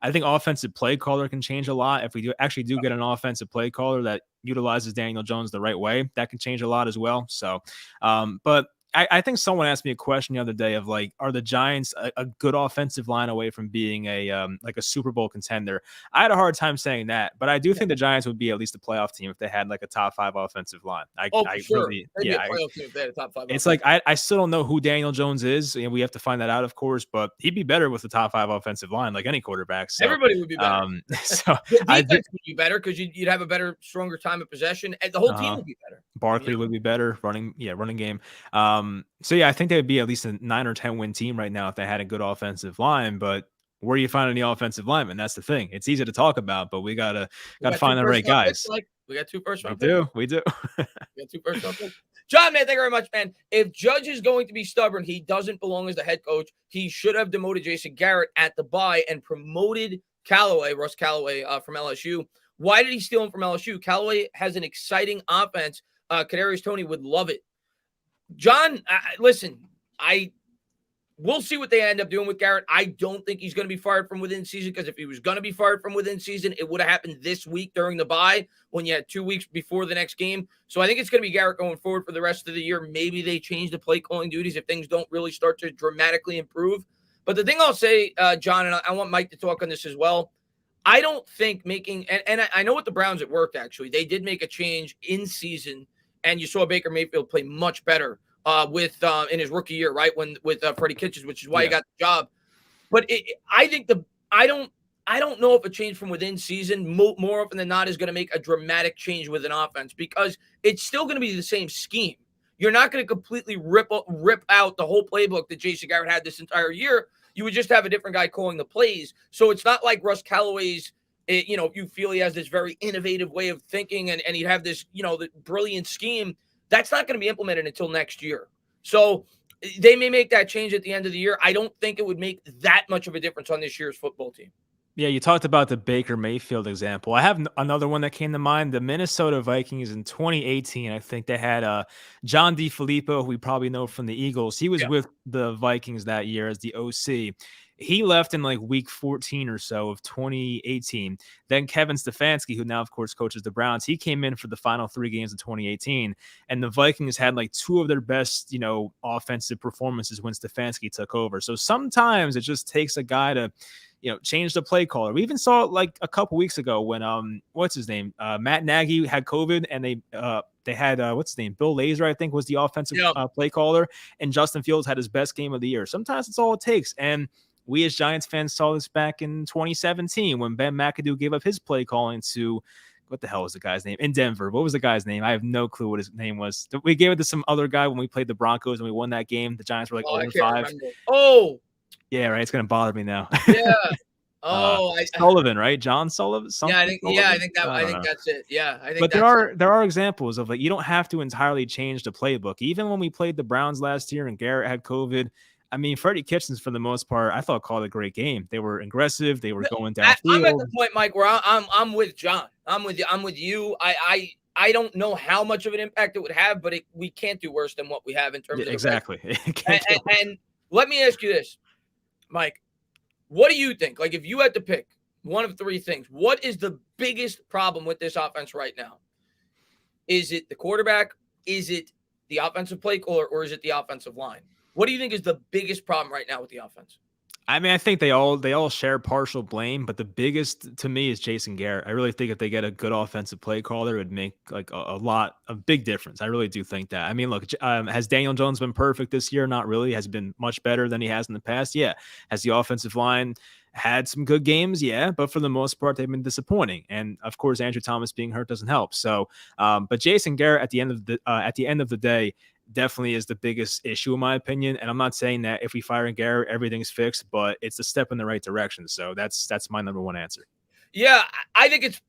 I think offensive play caller can change a lot. If we do get an offensive play caller that utilizes Daniel Jones the right way, that can change a lot as well. So, but I think someone asked me a question the other day of like, are the Giants a good offensive line away from being a like a Super Bowl contender? I had a hard time saying that, but I do think the Giants would be at least a playoff team if they had like a top 5 offensive line. For sure. They'd be a playoff team if they had a top 5. It's like I still don't know who Daniel Jones is, and we have to find that out, of course. But he'd be better with the top 5 offensive line, like any quarterback. So, everybody would be better. So the defense would be better because you'd have a better, stronger time of possession, and the whole team would be better. Barkley would be better running game. So yeah, I think they would be at least a 9 or 10 win team right now if they had a good offensive line. But where do you find any offensive linemen? That's the thing. It's easy to talk about, but we gotta find the right guys. We got 2 first-round picks. We do. We got 2 first-round picks. John, man, thank you very much, man. If Judge is going to be stubborn, he doesn't belong as the head coach. He should have demoted Jason Garrett at the bye and promoted Russ Callaway from LSU. Why did he steal him from LSU? Callaway has an exciting offense. Kadarius Toney would love it. John, listen, we'll see what they end up doing with Garrett. I don't think he's going to be fired from within season, because if he was going to be fired from within season, it would have happened this week during the bye when you had 2 weeks before the next game. So I think it's going to be Garrett going forward for the rest of the year. Maybe they change the play calling duties if things don't really start to dramatically improve. But the thing I'll say, John, and I want Mike to talk on this as well, I don't think and I know with the Browns it worked, actually. They did make a change in season, and you saw Baker Mayfield play much better in his rookie year, right? With Freddie Kitchens, which is why he got the job. But I think I don't know if a change from within season more often than not is going to make a dramatic change with an offense, because it's still going to be the same scheme. You're not going to completely rip out the whole playbook that Jason Garrett had this entire year. You would just have a different guy calling the plays. So it's not like Russ Callaway's, you feel he has this very innovative way of thinking and he'd have this, the brilliant scheme. That's not going to be implemented until next year. So they may make that change at the end of the year. I don't think it would make that much of a difference on this year's football team. Yeah, you talked about the Baker Mayfield example. I have another one that came to mind. The Minnesota Vikings in 2018, I think they had John DeFilippo, who we probably know from the Eagles. He was with the Vikings that year as the OC. He left in like week 14 or so of 2018. Then Kevin Stefanski, who now, of course, coaches the Browns, he came in for the final 3 games of 2018. And the Vikings had like 2 of their best, offensive performances when Stefanski took over. So sometimes it just takes a guy to change the play caller. We even saw it like a couple weeks ago when what's his name? Matt Nagy had COVID, and they had what's his name? Bill Lazor, I think, was the offensive play caller, and Justin Fields had his best game of the year. Sometimes it's all it takes. And we as Giants fans saw this back in 2017 when Ben McAdoo gave up his play calling to, what the hell was the guy's name in Denver? What was the guy's name? I have no clue what his name was. We gave it to some other guy when we played the Broncos and we won that game. The Giants were like 0-5. Oh, yeah, right. It's gonna bother me now. Yeah. Sullivan, right? John Sullivan. I think that's it. Yeah, I think. But there are examples of like you don't have to entirely change the playbook. Even when we played the Browns last year and Garrett had COVID, I mean, Freddie Kitchens for the most part, I thought called a great game. They were aggressive. They were going downfield. I'm at the point, Mike, where I'm with John. I'm with you. I don't know how much of an impact it would have, but we can't do worse than what we have in terms of exactly. And let me ask you this, Mike. What do you think? Like, if you had to pick one of 3 things, what is the biggest problem with this offense right now? Is it the quarterback? Is it the offensive play caller? Or is it the offensive line? What do you think is the biggest problem right now with the offense? I mean, I think they all share partial blame, but the biggest to me is Jason Garrett. I really think if they get a good offensive play caller, it would make like a big difference. I really do think that. I mean, look, has Daniel Jones been perfect this year? Not really. Has he been much better than he has in the past? Yeah. Has the offensive line had some good games? Yeah, but for the most part, they've been disappointing. And of course, Andrew Thomas being hurt doesn't help. So, but Jason Garrett at the end of the day, definitely is the biggest issue in my opinion. And I'm not saying that if we fire Garrett, everything's fixed, but it's a step in the right direction. So that's my number one answer. Yeah, I think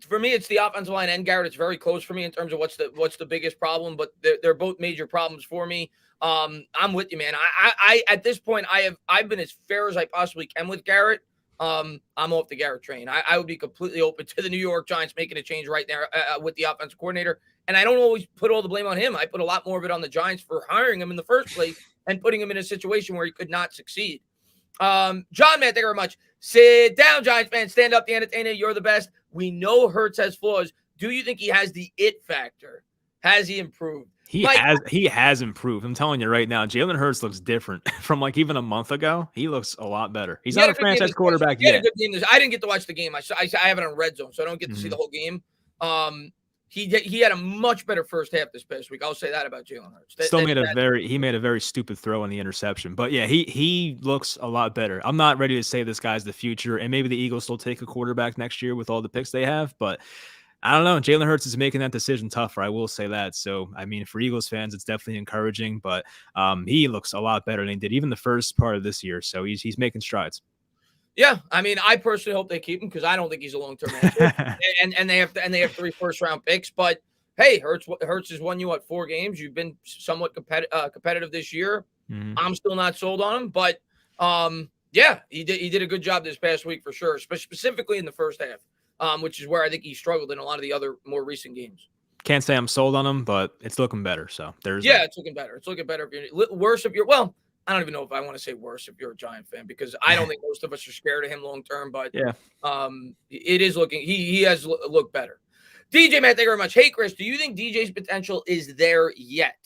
for me, it's the offensive line and Garrett. It's very close for me in terms of what's the biggest problem, but they're both major problems for me. I'm with you, man. I at this point, I've been as fair as I possibly can with Garrett. I'm off the Garrett train. I would be completely open to the New York Giants making a change right there with the offensive coordinator. And I don't always put all the blame on him. I put a lot more of it on the Giants for hiring him in the first place and putting him in a situation where he could not succeed. John, man, thank you very much. Sit down, Giants fan. Stand up, the entertainer. You're the best. We know Hurts has flaws. Do you think he has the it factor? Has he improved? He has improved. I'm telling you right now, Jalen Hurts looks different from like even a month ago. He looks a lot better. He's not a franchise quarterback yet. He had a good game. I didn't get to watch the game. I have it on Red Zone, so I don't get to see the whole game. He had a much better first half this past week. I'll say that about Jalen Hurts. He made a very stupid throw on the interception. But yeah, he looks a lot better. I'm not ready to say this guy's the future, and maybe the Eagles will take a quarterback next year with all the picks they have, but I don't know. Jalen Hurts is making that decision tougher. I will say that. So, I mean, for Eagles fans, it's definitely encouraging, but he looks a lot better than he did even the first part of this year. So he's making strides. Yeah, I mean, I personally hope they keep him because I don't think he's a long-term answer. and they have 3 first-round picks. But hey, Hurts has won you 4 games. You've been somewhat competitive this year. I'm still not sold on him, but yeah, he did a good job this past week for sure, specifically in the first half, which is where I think he struggled in a lot of the other more recent games. Can't say I'm sold on him, but it's looking better. So it's looking better. It's looking better. If you're worse, I don't even know if I want to say worse if you're a Giant fan because I don't think most of us are scared of him long term. But yeah, it is looking. He has looked better. DJ, man, thank you very much. Hey, Chris, do you think DJ's potential is there yet,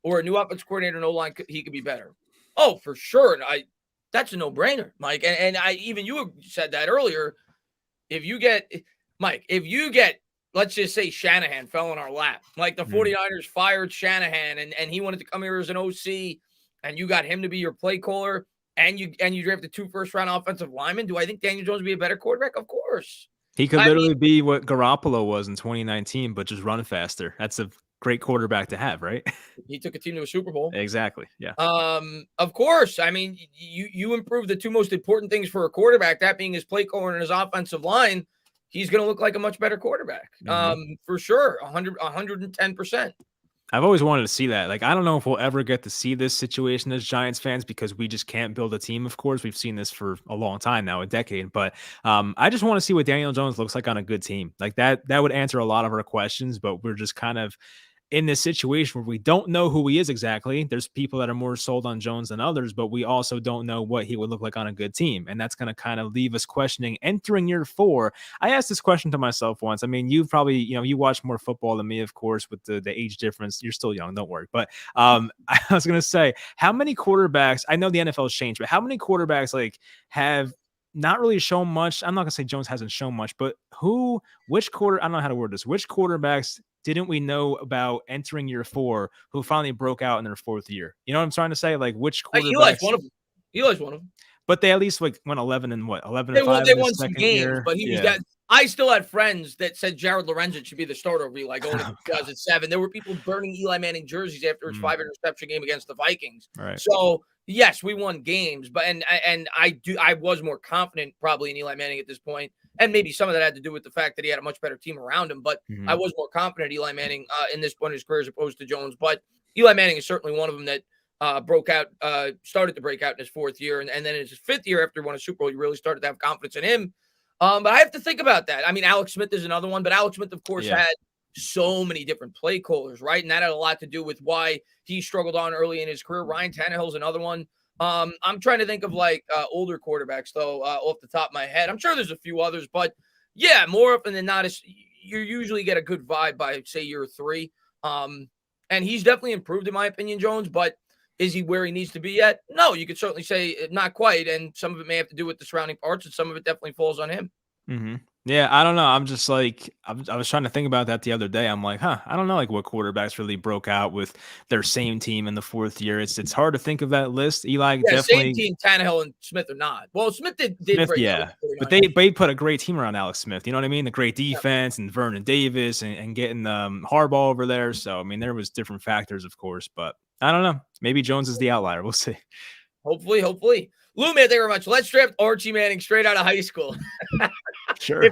or a new offensive coordinator, no line, he could be better? Oh, for sure. That's a no brainer, Mike. And even you said that earlier. If you get, let's just say Shanahan fell in our lap, like the 49ers fired Shanahan and he wanted to come here as an OC. And you got him to be your play caller, and you drafted 2 first-round offensive linemen. Do I think Daniel Jones would be a better quarterback? Of course. He could literally be what Garoppolo was in 2019, but just run faster. That's a great quarterback to have, right? He took a team to a Super Bowl. Exactly. Yeah. Of course. I mean, you improve the 2 most important things for a quarterback, that being his play caller and his offensive line. He's going to look like a much better quarterback. For sure. 110%. I've always wanted to see that. Like, I don't know if we'll ever get to see this situation as Giants fans because we just can't build a team. Of course, we've seen this for a long time now, a decade. But I just want to see what Daniel Jones looks like on a good team. Like that would answer a lot of our questions. But we're just kind of in this situation where we don't know who he is exactly. There's people that are more sold on Jones than others, but we also don't know what he would look like on a good team. And that's going to kind of leave us questioning entering year 4. I asked this question to myself once. I mean, you've probably, you watch more football than me, of course, with the age difference. You're still young, don't worry. But I was going to say, how many quarterbacks, I know the NFL has changed, but how many quarterbacks have not really shown much? I'm not going to say Jones hasn't shown much, but I don't know how to word this. Which quarterbacks didn't we know about entering year 4 who finally broke out in their 4th year? You know what I'm trying to say? Like which quarterbacks? Eli's one of them. Eli's one of them. But they at least went 11 and 11 and 5. They won some games, but he was that. I still had friends that said Jared Lorenzen should be the starter over Eli going into 2007. There were people burning Eli Manning jerseys after his 5 interception game against the Vikings. Right. So yes, we won games, but I was more confident probably in Eli Manning at this point. And maybe some of that had to do with the fact that he had a much better team around him. But I was more confident Eli Manning in this point in his career as opposed to Jones. But Eli Manning is certainly one of them that started to break out in his 4th year. And then in his 5th year after he won a Super Bowl, you really started to have confidence in him. But I have to think about that. I mean, Alex Smith is another one. But Alex Smith, of course, had so many different play callers, right? And that had a lot to do with why he struggled on early in his career. Ryan Tannehill is another one. I'm trying to think of older quarterbacks though, off the top of my head. I'm sure there's a few others, but yeah, more often than not, you usually get a good vibe by say year 3. And he's definitely improved in my opinion, Jones, but is he where he needs to be yet? No, you could certainly say not quite. And some of it may have to do with the surrounding parts and some of it definitely falls on him. Yeah, I don't know. I'm just I was trying to think about that the other day. I'm like, I don't know what quarterbacks really broke out with their same team in the 4th year. It's hard to think of that list. Eli definitely. Same team, Tannehill and Smith are not. Well, Smith did break out. But they put a great team around Alex Smith. You know what I mean? The great defense and Vernon Davis and getting Harbaugh over there. So, I mean, there was different factors, of course, but I don't know. Maybe Jones is the outlier. We'll see. Hopefully. Lou, man, thank you very much. Let's draft Archie Manning straight out of high school. Sure.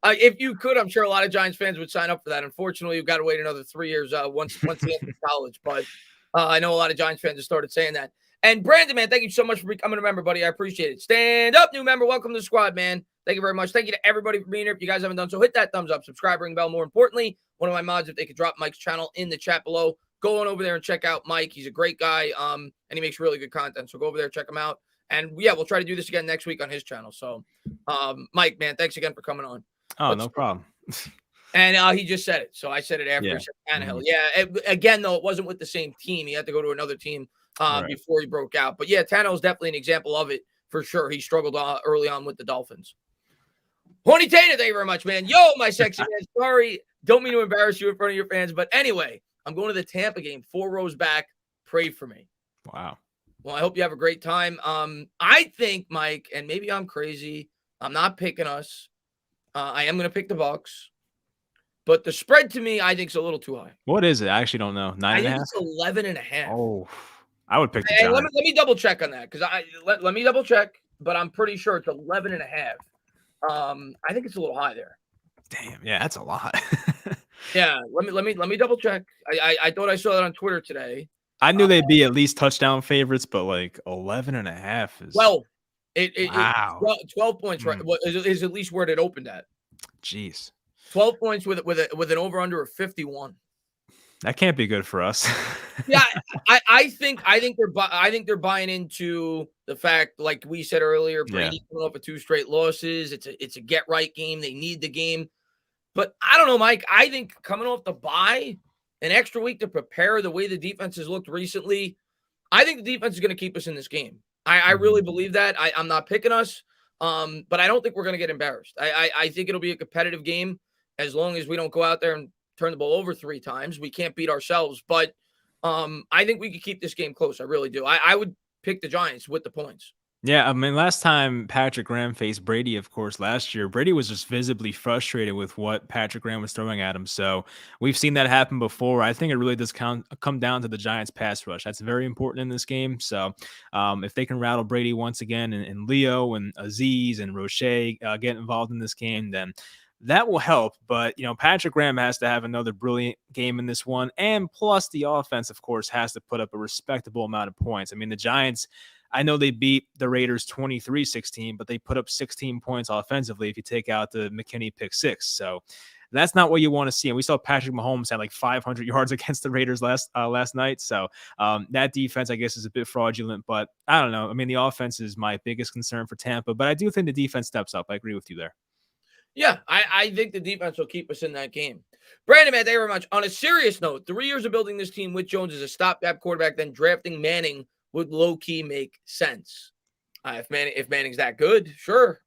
If you could, I'm sure a lot of Giants fans would sign up for that. Unfortunately, you've got to wait another 3 years once he enters college. But I know a lot of Giants fans have started saying that. And Brandon, man, thank you so much for becoming a member, buddy. I appreciate it. Stand up, new member. Welcome to the squad, man. Thank you very much. Thank you to everybody for being here. If you guys haven't done so, hit that thumbs up, subscribe, ring the bell. More importantly, one of my mods, if they could drop Mike's channel in the chat below, go on over there and check out Mike. He's a great guy, and he makes really good content. So go over there, check him out. And yeah, we'll try to do this again next week on his channel. So, Mike, man, thanks again for coming on. Oh, no problem. And he just said it. So I said it after he said Tannehill. Yeah. Again, though, it wasn't with the same team. He had to go to another team before he broke out. But yeah, Tannehill is definitely an example of it for sure. He struggled early on with the Dolphins. Horny Tater, thank you very much, man. Yo, my sexy man. Sorry. Don't mean to embarrass you in front of your fans. But anyway, I'm going to the Tampa game, 4 rows back. Pray for me. Wow. Well, I hope you have a great time. I think, Mike, and maybe I'm crazy. I'm not picking us. I am going to pick the Bucs. But the spread to me, I think, is a little too high. What is it? I actually don't know. 9.5? I think it's 11.5. Oh, I would pick the Giants. Giants. Let me double check on that because let me double check, but I'm pretty sure it's 11.5. I think it's a little high there. Damn, yeah, that's a lot. Yeah, let me double check. I thought I saw that on Twitter today. I knew they'd be at least touchdown favorites, but like 11.5 is wow. 12 points, right? Is at least where it opened at. Jeez. 12 points with an over-under of 51. That can't be good for us. Yeah, I think they're buying into the fact, like we said earlier, Brady coming off of 2 straight losses. It's a get right game. They need the game. But I don't know, Mike. I think coming off the bye, an extra week to prepare the way the defense has looked recently, I think the defense is going to keep us in this game. I really believe that. I'm not picking us, but I don't think we're going to get embarrassed. I think it'll be a competitive game. As long as we don't go out there and turn the ball over 3 times, we can't beat ourselves. But I think we could keep this game close. I really do. I would pick the Giants with the points. Yeah, I mean, last time Patrick Graham faced Brady, of course, last year, Brady was just visibly frustrated with what Patrick Graham was throwing at him. So we've seen that happen before. I think it really does come down to the Giants' pass rush. That's very important in this game. So if they can rattle Brady once again and Leo and Aziz and Roche get involved in this game, then that will help. But, Patrick Graham has to have another brilliant game in this one. And plus the offense, of course, has to put up a respectable amount of points. I mean, the Giants, I know they beat the Raiders 23-16, but they put up 16 points offensively if you take out the McKinney pick 6. So that's not what you want to see. And we saw Patrick Mahomes had like 500 yards against the Raiders last night. So that defense, I guess, is a bit fraudulent. But I don't know. I mean, the offense is my biggest concern for Tampa. But I do think the defense steps up. I agree with you there. Yeah, I think the defense will keep us in that game. Brandon, man, thank you very much. On a serious note, 3 years of building this team with Jones as a stopgap quarterback, then drafting Manning would low-key make sense. If Manning's that good, sure.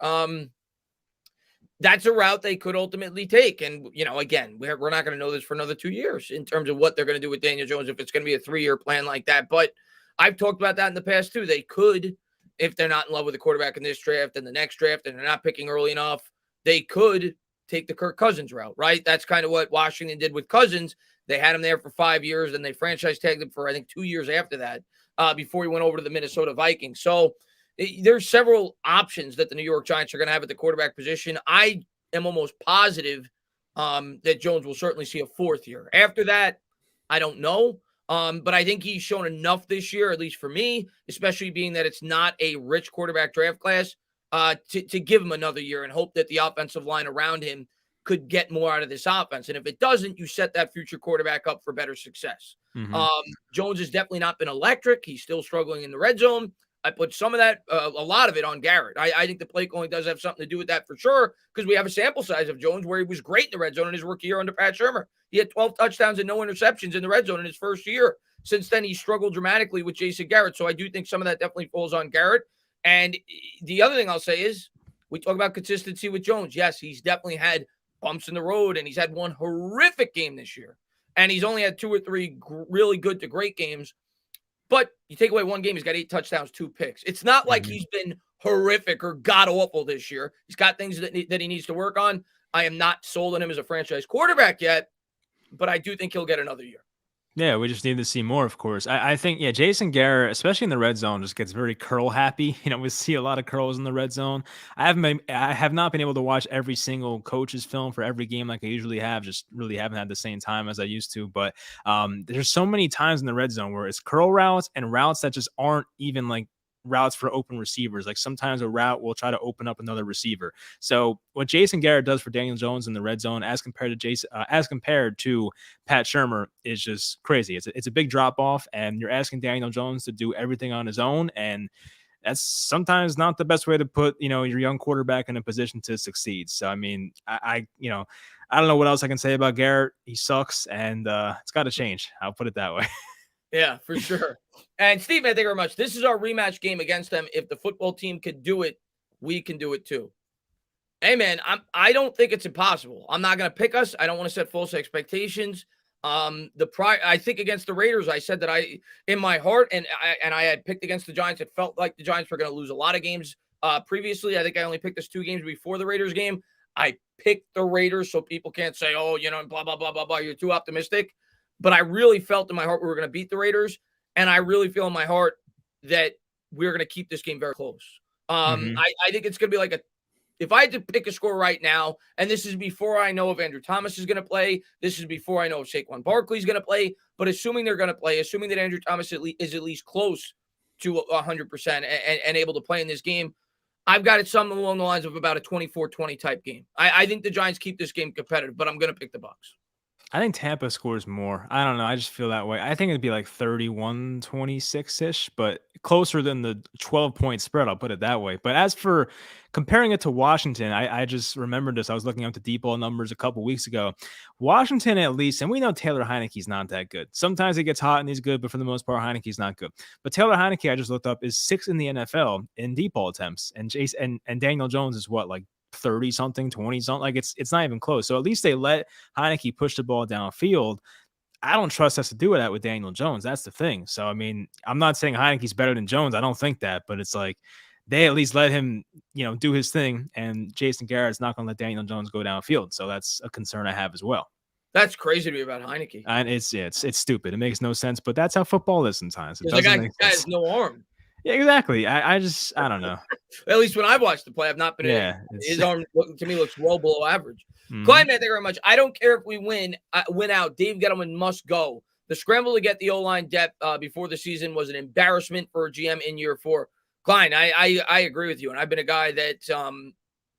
That's a route they could ultimately take. And, again, we're not going to know this for another 2 years in terms of what they're going to do with Daniel Jones, if it's going to be a 3-year plan like that. But I've talked about that in the past, too. They could, if they're not in love with the quarterback in this draft and the next draft and they're not picking early enough, they could take the Kirk Cousins route, right? That's kind of what Washington did with Cousins. They had him there for 5 years, and they franchise tagged him for, I think, 2 years after that. Before he went over to the Minnesota Vikings. So there's several options that the New York Giants are going to have at the quarterback position. I am almost positive that Jones will certainly see a 4th year. After that, I don't know. But I think he's shown enough this year, at least for me, especially being that it's not a rich quarterback draft class, to give him another year and hope that the offensive line around him could get more out of this offense. And if it doesn't, you set that future quarterback up for better success. Jones has definitely not been electric. He's still struggling in the red zone. I put some of that, a lot of it on Garrett. I think the play calling does have something to do with that for sure, because we have a sample size of Jones where he was great in the red zone in his rookie year under Pat Shurmur. He had 12 touchdowns and no interceptions in the red zone in his first year. Since then, he struggled dramatically with Jason Garrett. So I do think some of that definitely falls on Garrett. And the other thing I'll say is we talk about consistency with Jones. Yes, he's definitely had bumps in the road, and he's had one horrific game this year. And he's only had 2 or 3 really good to great games. But you take away one game, he's got 8 touchdowns, 2 picks. It's not like he's been horrific or god-awful this year. He's got things that he needs to work on. I am not sold on him as a franchise quarterback yet, but I do think he'll get another year. Yeah, we just need to see more, of course. I think, yeah, Jason Garrett, especially in the red zone, just gets very curl happy. We see a lot of curls in the red zone. I have not been able to watch every single coach's film for every game like I usually have. Just really haven't had the same time as I used to. But there's so many times in the red zone where it's curl routes and routes that just aren't even like routes for open receivers. Like sometimes a route will try to open up another receiver. So what Jason Garrett does for Daniel Jones in the red zone, as compared to Pat Shermer, is just crazy. It's a big drop off, and you're asking Daniel Jones to do everything on his own, and that's sometimes not the best way to put your young quarterback in a position to succeed. So I mean, I don't know what else I can say about Garrett. He sucks, and it's got to change. I'll put it that way. Yeah, for sure. And Steve, thank you very much. This is our rematch game against them. If the football team could do it, we can do it too. Hey, man, I don't think it's impossible. I'm not going to pick us. I don't want to set false expectations. I think against the Raiders, I said that in my heart, and I had picked against the Giants. It felt like the Giants were going to lose a lot of games previously. I think I only picked us 2 games before the Raiders game. I picked the Raiders so people can't say, oh, blah, blah, blah, blah, blah. You're too optimistic. But I really felt in my heart we were going to beat the Raiders. And I really feel in my heart that we're going to keep this game very close. I think it's going to be if I had to pick a score right now, and this is before I know if Andrew Thomas is going to play, this is before I know if Saquon Barkley is going to play, but assuming they're going to play, assuming that Andrew Thomas is at least close to 100% and able to play in this game, I've got it something along the lines of about a 24-20 type game. I think the Giants keep this game competitive, but I'm going to pick the Bucs. I think Tampa scores more. I don't know. I just feel that way. I think it'd be like 31-26-ish, but closer than the 12-point spread. I'll put it that way. But as for comparing it to Washington, I just remembered this. I was looking up the deep ball numbers a couple weeks ago. Washington, at least, and we know Taylor Heineke's not that good. Sometimes he gets hot and he's good, but for the most part, Heineke's not good. But Taylor Heineke, I just looked up, is 6th in the NFL in deep ball attempts. And Daniel Jones is what, like 30 something, 20 something, like it's not even close. So at least they let Heineke push the ball downfield. I don't trust us to do that with Daniel Jones. That's the thing. So I mean, I'm not saying Heineke's better than Jones. I don't think that, but it's like they at least let him, do his thing. And Jason Garrett's not going to let Daniel Jones go downfield. So that's a concern I have as well. That's crazy to me about Heineke. And it's stupid. It makes no sense, but that's how football is sometimes. The guy has no arm. Yeah, exactly. I don't know. At least when I've watched the play, I've not been. Yeah, his arm to me looks well below average. Clyde, man, thank you very much. I don't care if we win out. Dave Gettleman must go. The scramble to get the O-line depth before the season was an embarrassment for a GM in year 4. Klein, I agree with you, and I've been a guy that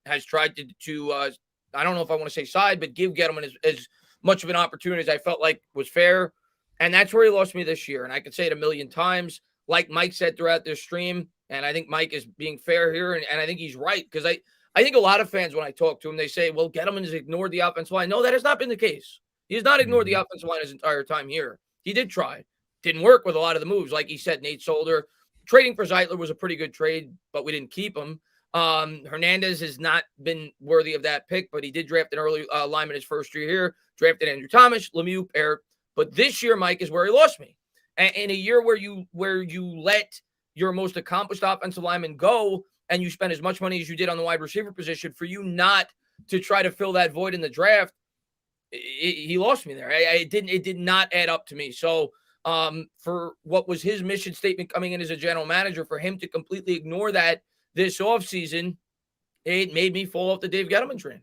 has tried to I don't know if I want to say side, but give Gettleman as much of an opportunity as I felt like was fair, and that's where he lost me this year. And I could say it a million times. Like Mike said throughout this stream, and I think Mike is being fair here, and I think he's right, because I think a lot of fans, when I talk to him, they say, well, Gettleman has ignored the offensive line. No, that has not been the case. He has not ignored the offensive line his entire time here. He did try. Didn't work with a lot of the moves. Like he said, Nate Solder. Trading for Zeitler was a pretty good trade, but we didn't keep him. Hernandez has not been worthy of that pick, but he did draft an early lineman his first year here. Drafted Andrew Thomas, Lemieux, Parrott. But this year, Mike, is where he lost me. In a year where you let your most accomplished offensive lineman go and you spend as much money as you did on the wide receiver position, for you not to try to fill that void in the draft, he lost me there. It did not add up to me. So for what was his mission statement coming in as a general manager, for him to completely ignore that this offseason, it made me fall off the Dave Gettleman train.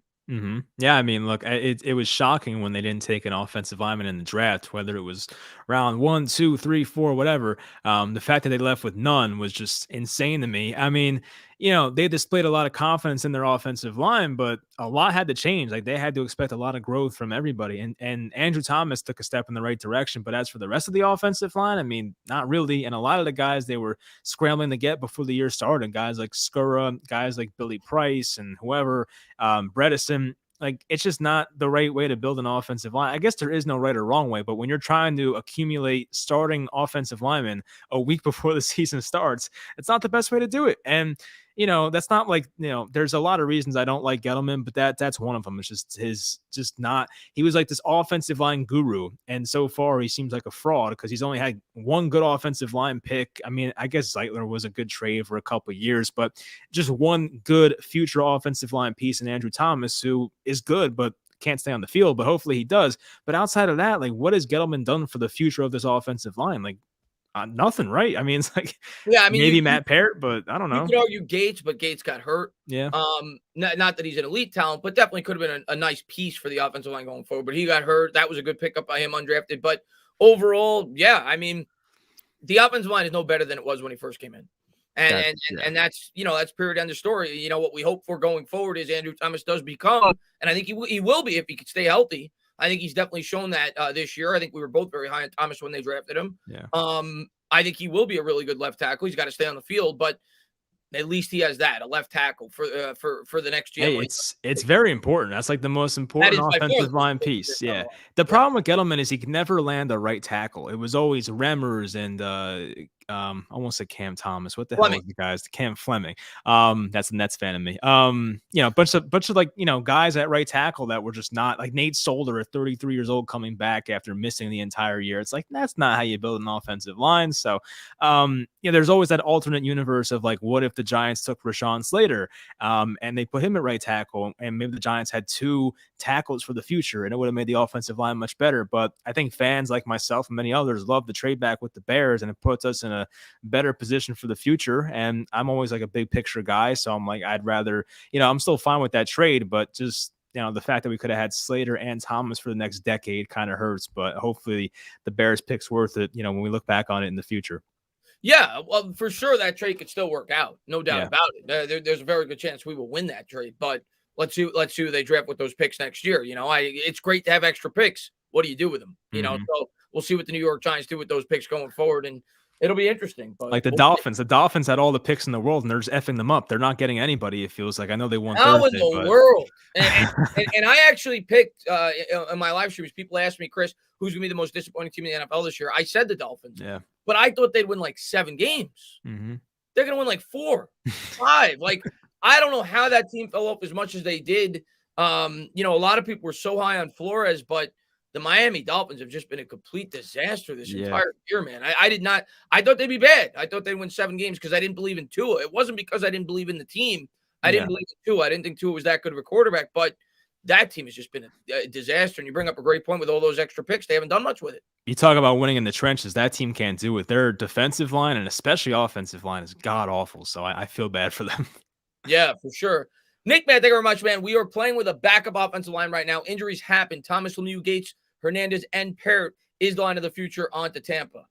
Yeah, I mean, look, it was shocking when they didn't take an offensive lineman in the draft, whether it was round 1, 2, 3, 4, whatever. The fact that they left with none was just insane to me. I mean, they displayed a lot of confidence in their offensive line, but a lot had to change. Like they had to expect a lot of growth from everybody. And Andrew Thomas took a step in the right direction. But as for the rest of the offensive line, I mean, not really. And a lot of the guys they were scrambling to get before the year started, guys like Skura, guys like Billy Price and whoever, Bredesen. Like, it's just not the right way to build an offensive line. I guess there is no right or wrong way, but when you're trying to accumulate starting offensive linemen a week before the season starts, it's not the best way to do it. And, that's not like, there's a lot of reasons I don't like Gettleman, but that's one of them. It's he was like this offensive line guru. And so far he seems like a fraud because he's only had one good offensive line pick. I mean, I guess Zeitler was a good trade for a couple of years, but just one good future offensive line piece in Andrew Thomas, who is good, but can't stay on the field, but hopefully he does. But outside of that, like, what has Gettleman done for the future of this offensive line? Like, nothing, right? I mean, it's like Yeah, I mean, maybe Matt Parrott, but I don't you know. could argue Gates, but Gates got hurt. Yeah. Not that he's an elite talent, but definitely could have been a nice piece for the offensive line going forward. But he got hurt. That was a good pickup by him, undrafted. But overall, yeah, I mean, the offensive line is no better than it was when he first came in. And that's, that's period end of story. What we hope for going forward is Andrew Thomas does become, and I think he will be if he could stay healthy. I think he's definitely shown that this year. I think we were both very high on Thomas when they drafted him. Yeah. I think he will be a really good left tackle. He's got to stay on the field, but at least he has a left tackle for the next year. Hey, it's very important. That's like the most important offensive line piece. Yeah. The problem with Gettleman is he can never land a right tackle. It was always Remmers and I won't say Cam Thomas. What the hell is the guys? Cam Fleming. That's the Nets fan of me. A bunch of like, guys at right tackle that were just not, like Nate Solder at 33 years old coming back after missing the entire year. It's like, that's not how you build an offensive line. So, there's always that alternate universe of like, what if the Giants took Rashawn Slater and they put him at right tackle, and maybe the Giants had two tackles for the future, and it would have made the offensive line much better. But I think fans like myself and many others love the trade back with the Bears, and it puts us in a better position for the future. And I'm always like a big picture guy, so I'm like, I'd rather, I'm still fine with that trade, but just the fact that we could have had Slater and Thomas for the next decade kind of hurts. But hopefully the Bears pick's worth it, when we look back on it in the future. Yeah, well, for sure that trade could still work out, no doubt about it. There's a very good chance we will win that trade, but let's see who they draft with those picks next year. It's great to have extra picks. What do you do with them? So we'll see what the New York Giants do with those picks going forward, and it'll be interesting. But like the Dolphins had all the picks in the world, and they're just effing them up. They're not getting anybody. It feels like. I know they won Thursday, in the world. And I actually picked in my live streams. People asked me, Chris, who's gonna be the most disappointing team in the NFL this year? I said the Dolphins. Yeah, but I thought they'd win like 7 games. Mm-hmm. They're gonna win like 4, 5. Like, I don't know how that team fell off as much as they did. A lot of people were so high on Flores, but the Miami Dolphins have just been a complete disaster this entire year, man. I thought they'd be bad. I thought they'd win 7 games because I didn't believe in Tua. It wasn't because I didn't believe in the team. I didn't believe in Tua. I didn't think Tua was that good of a quarterback, but that team has just been a disaster. And you bring up a great point with all those extra picks. They haven't done much with it. You talk about winning in the trenches. That team can't do it. Their defensive line and especially offensive line is god awful. So I feel bad for them. Yeah, for sure. Nick, man, thank you very much, man. We are playing with a backup offensive line right now. Injuries happen. Thomas Lemieux, Gates, Hernandez, and Parrott is the line of the future on to Tampa.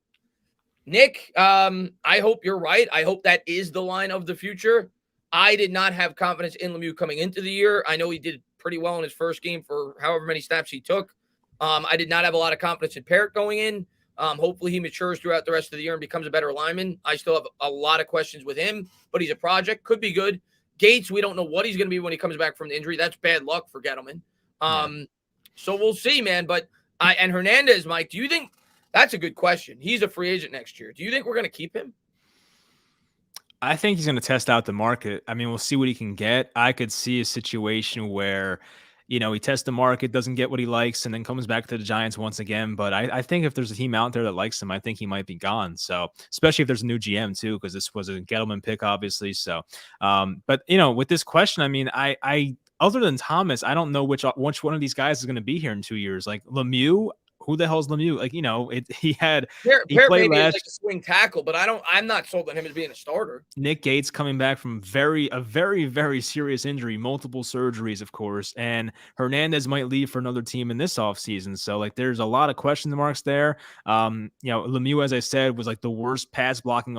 Nick, I hope you're right. I hope that is the line of the future. I did not have confidence in Lemieux coming into the year. I know he did pretty well in his first game for however many snaps he took. I did not have a lot of confidence in Parrott going in. Hopefully he matures throughout the rest of the year and becomes a better lineman. I still have a lot of questions with him, but he's a project. Could be good. Gates, we don't know what he's going to be when he comes back from the injury. That's bad luck for Gettleman. So we'll see, man. But and Hernandez, Mike, do you think that's a good question? He's a free agent next year. Do you think we're going to keep him? I think he's going to test out the market. I mean, we'll see what he can get. I could see a situation where, he tests the market, doesn't get what he likes, and then comes back to the Giants once again. But I think if there's a team out there that likes him, I think he might be gone. So, especially if there's a new GM too, because this was a Gettleman pick, obviously. So, but with this question, I mean, I other than Thomas, I don't know which one of these guys is going to be here in 2 years. Like Lemieux. Who the hell's Lemieux? Like, he played last, like a swing tackle, but I'm not sold on him as being a starter. Nick Gates coming back from a very, very serious injury, multiple surgeries, of course. And Hernandez might leave for another team in this offseason. So like, there's a lot of question marks there. Lemieux, as I said, was like the worst pass blocking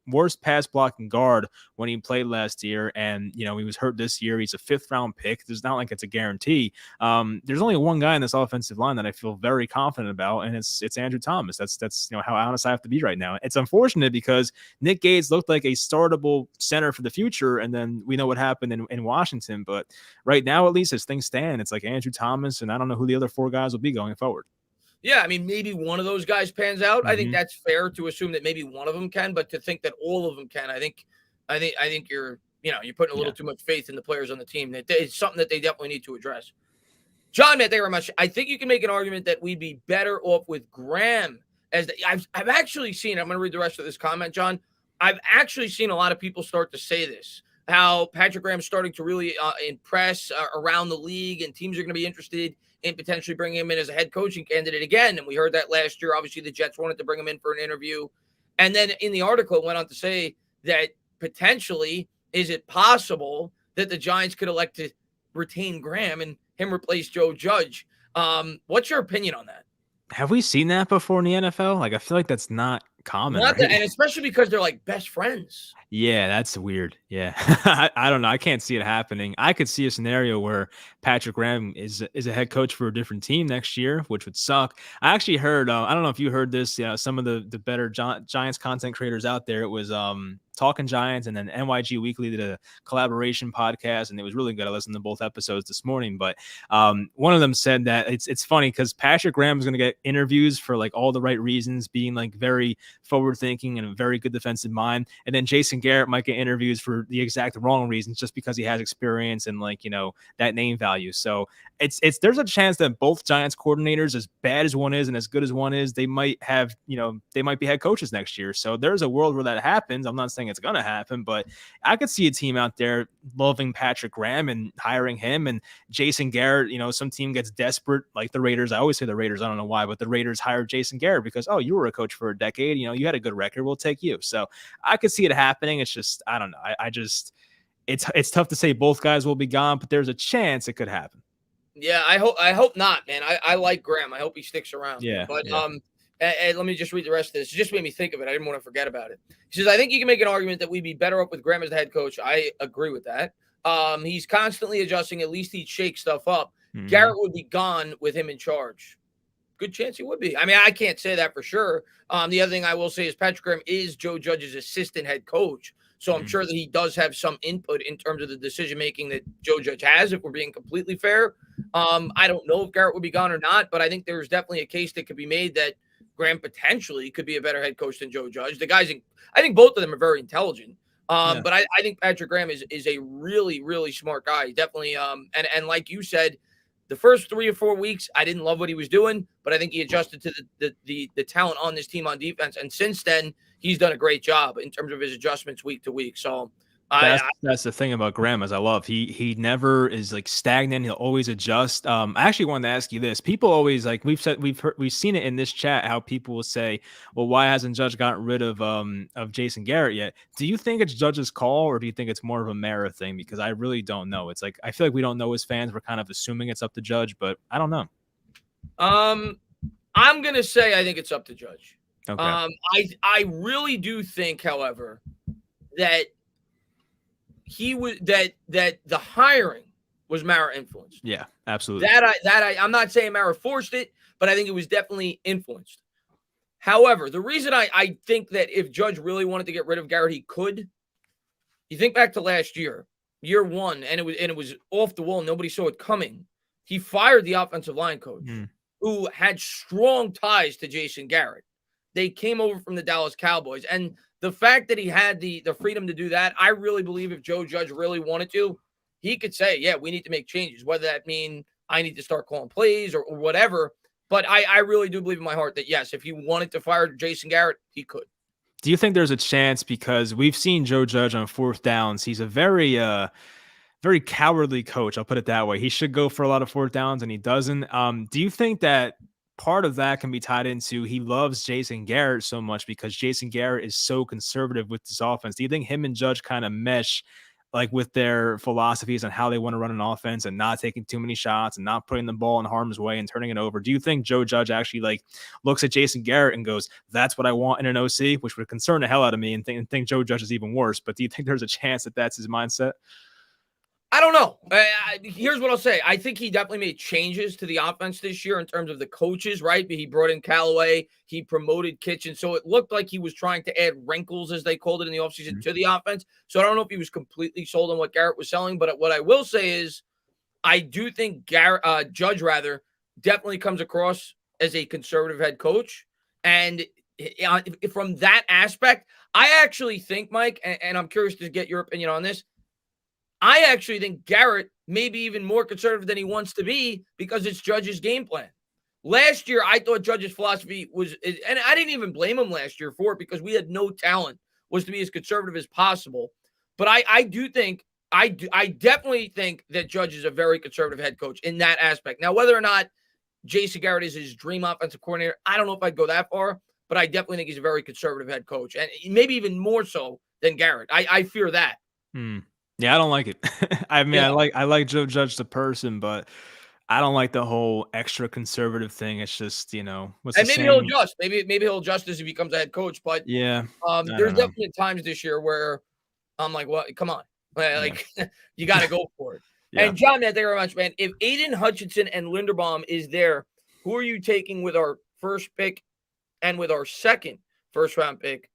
worst pass blocking guard when he played last year. And, he was hurt this year. He's a 5th round pick. It's not like it's a guarantee. There's only one guy in this offensive line that I feel very confident about, and it's Andrew Thomas. That's how honest I have to be right now. It's unfortunate because Nick Gates looked like a startable center for the future, and then we know what happened in Washington. But right now, at least as things stand, it's like Andrew Thomas, and I don't know who the other 4 guys will be going forward. Yeah, I mean, maybe one of those guys pans out. Mm-hmm. I think that's fair to assume that maybe one of them can, but to think that all of them can, I think you're putting a little too much faith in the players on the team. It's something that they definitely need to address. John, man, thank you very much. I think you can make an argument that we'd be better off with Graham. I've actually seen, I'm going to read the rest of this comment, John. I've actually seen a lot of people start to say this. how Patrick Graham's starting to really impress around the league, and teams are going to be interested in potentially bringing him in as a head coaching candidate again. And we heard that last year. Obviously, the Jets wanted to bring him in for an interview. And then in the article, it went on to say that potentially, is it possible that the Giants could elect to retain Graham and him replace Joe Judge? What's your opinion on that? Have we seen that before in the NFL? Like, I feel like that's not common, Not that, right? and especially because they're like best friends. Yeah, that's weird. Yeah. I don't know. I can't see it happening. I could see a scenario where Patrick Graham is a head coach for a different team next year, which would suck. I actually heard, I don't know if you heard this, some of the better Giants content creators out there. It was Talking Giants, and then NYG Weekly did a collaboration podcast, and it was really good. I listened to both episodes this morning, but one of them said that it's funny because Patrick Graham is going to get interviews for like all the right reasons, being like very forward thinking and a very good defensive mind, and then Jason Garrett might get interviews for the exact wrong reasons just because he has experience and like, that name value. So there's a chance that both Giants coordinators, as bad as one is and as good as one is, they might have, they might be head coaches next year. So there's a world where that happens. I'm not saying it's going to happen, but I could see a team out there loving Patrick Graham and hiring him, and Jason Garrett, some team gets desperate, like the Raiders. I always say the Raiders, I don't know why, but the Raiders hired Jason Garrett because, oh, you were a coach for a decade, you had a good record, we'll take you. So I could see it happening. It's just, I don't know. It's tough to say both guys will be gone, but there's a chance it could happen. Yeah, I hope not, man. I like Graham. I hope he sticks around. Yeah. But and let me just read the rest of this. It just made me think of it. I didn't want to forget about it. He says, I think you can make an argument that we'd be better up with Graham as the head coach. I agree with that. He's constantly adjusting. At least he'd shake stuff up. Mm-hmm. Garrett would be gone with him in charge. Good chance he would be. I mean, I can't say that for sure. The other thing I will say is Patrick Graham is Joe Judge's assistant head coach. So I'm sure that he does have some input in terms of the decision-making that Joe Judge has, if we're being completely fair. I don't know if Garrett would be gone or not, but I think there's definitely a case that could be made that Graham potentially could be a better head coach than Joe Judge. I think both of them are very intelligent. But I think Patrick Graham is a really, really smart guy. Definitely. And like you said, the first 3 or 4 weeks, I didn't love what he was doing, but I think he adjusted to the talent on this team on defense. And since then, he's done a great job in terms of his adjustments week to week. So that's the thing about Graham, as I love. He never is like stagnant. He'll always adjust. I actually wanted to ask you this. People always like we've seen it in this chat how people will say, well, why hasn't Judge gotten rid of Jason Garrett yet? Do you think it's Judge's call, or do you think it's more of a Mara thing? Because I really don't know. It's like I feel like we don't know as fans. We're kind of assuming it's up to Judge, but I don't know. I'm gonna say I think it's up to Judge. Okay. I really do think, however, that that the hiring was Mara influenced. Yeah, absolutely. I'm not saying Mara forced it, but I think it was definitely influenced. However, the reason I think that if Judge really wanted to get rid of Garrett, he could. You think back to last year 1, and it was off the wall. Nobody saw it coming. He fired the offensive line coach who had strong ties to Jason Garrett. They came over from the Dallas Cowboys, and the fact that he had the freedom to do that, I really believe if Joe Judge really wanted to, he could say, yeah, we need to make changes, whether that mean I need to start calling plays or whatever. But I really do believe in my heart that, yes, if he wanted to fire Jason Garrett, he could. Do you think there's a chance, because we've seen Joe Judge on 4th downs, he's a very cowardly coach, I'll put it that way. He should go for a lot of 4th downs, and he doesn't. Do you think that part of that can be tied into he loves Jason Garrett so much because Jason Garrett is so conservative with this offense? Do you think him and Judge kind of mesh like with their philosophies on how they want to run an offense and not taking too many shots and not putting the ball in harm's way and turning it over? Do you think Joe Judge actually like looks at Jason Garrett and goes, that's what I want in an OC, which would concern the hell out of me, and think Joe Judge is even worse? But do you think there's a chance that that's his mindset? I don't know. Here's what I'll say. I think he definitely made changes to the offense this year in terms of the coaches, right? He brought in Callaway. He promoted Kitchen. So it looked like he was trying to add wrinkles, as they called it in the offseason, to the offense. So I don't know if he was completely sold on what Garrett was selling. But what I will say is I do think Judge definitely comes across as a conservative head coach. And from that aspect, I actually think, Mike, and I'm curious to get your opinion on this, I actually think Garrett may be even more conservative than he wants to be because it's Judge's game plan. Last year, I thought Judge's philosophy was, and I didn't even blame him last year for it because we had no talent, was to be as conservative as possible. But I definitely think that Judge is a very conservative head coach in that aspect. Now, whether or not Jason Garrett is his dream offensive coordinator, I don't know if I'd go that far, but I definitely think he's a very conservative head coach, and maybe even more so than Garrett. I fear that. Yeah, I don't like it. I mean, Yeah. I like Joe Judge the person, but I don't like the whole extra conservative thing. It's just, what's the And maybe he'll saying? adjust. Maybe he'll adjust as he becomes a head coach. But Yeah, I there's don't know. definitely times this year where I'm like, well, come on. Yeah. Like, you got to go for it. Yeah. And John, man, thank you very much, man. If Aiden Hutchinson and Linderbaum is there, who are you taking with our first pick and with our second first-round pick?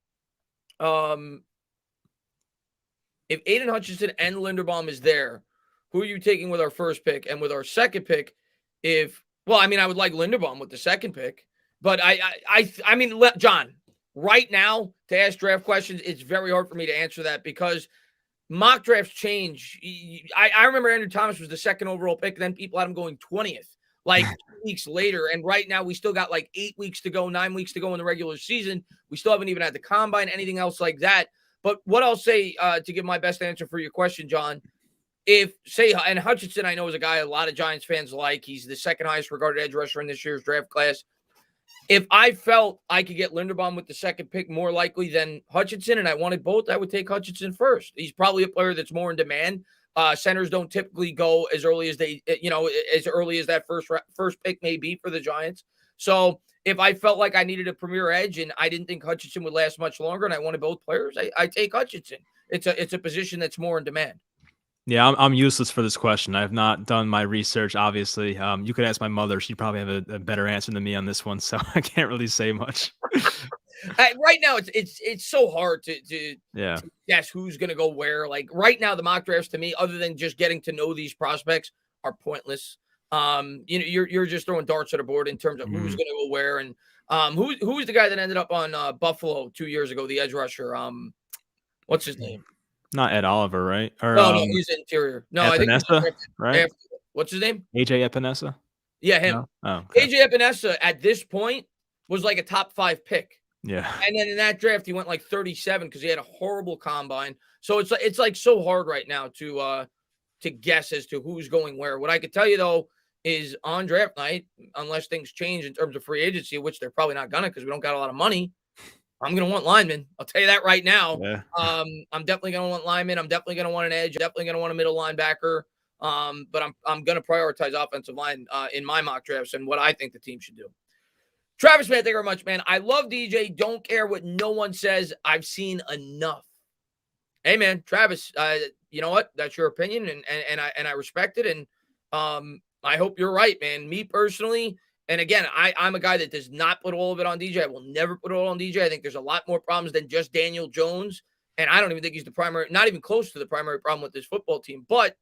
If Aiden Hutchinson and Linderbaum is there, who are you taking with our first pick and with our second pick? I would like Linderbaum with the second pick, but I mean, John, right now to ask draft questions, it's very hard for me to answer that because mock drafts change. I remember Andrew Thomas was the second overall pick, and then people had him going 20th, like 2 weeks later. And right now we still got like 8 weeks to go, 9 weeks to go in the regular season. We still haven't even had the combine, anything else like that. But what I'll say to give my best answer for your question, John, and Hutchinson, I know is a guy a lot of Giants fans like. He's the second highest regarded edge rusher in this year's draft class. If I felt I could get Linderbaum with the second pick more likely than Hutchinson, and I wanted both, I would take Hutchinson first. He's probably a player that's more in demand. Centers don't typically go as early as that first pick may be for the Giants. So if I felt like I needed a premier edge and I didn't think Hutchinson would last much longer and I wanted both players, I take Hutchinson. It's a position that's more in demand. Yeah, I'm useless for this question. I have not done my research, obviously. You could ask my mother. She'd probably have a better answer than me on this one, so I can't really say much. Right now, it's so hard to guess who's going to go where. Like right now, the mock drafts to me, other than just getting to know these prospects, are pointless. You're just throwing darts at a board in terms of who's going to go where. And who's the guy that ended up on Buffalo 2 years ago, the edge rusher? What's his name? Not Ed Oliver, right? Or, no, he's interior. No, Epinesa, I think right? What's his name? AJ Epinesa. Yeah, him. No? Oh, okay. AJ Epinesa at this point was like a top 5 pick. Yeah. And then in that draft, he went like 37 because he had a horrible combine. So it's like so hard right now to guess as to who's going where. What I could tell you though is on draft night, unless things change in terms of free agency, which they're probably not gonna because we don't got a lot of money. I'm going to want linemen. I'll tell you that right now. Yeah. I'm definitely going to want linemen. I'm definitely going to want an edge. I'm definitely going to want a middle linebacker. But I'm going to prioritize offensive line in my mock drafts and what I think the team should do. Travis, man, thank you very much, man. I love DJ. Don't care what no one says. I've seen enough. Hey, man, Travis, you know what? That's your opinion, and I respect it. And I hope you're right, man. Me personally, and again, I'm a guy that does not put all of it on DJ. I will never put it all on DJ. I think there's a lot more problems than just Daniel Jones. And I don't even think he's the primary, not even close to the primary problem with this football team. But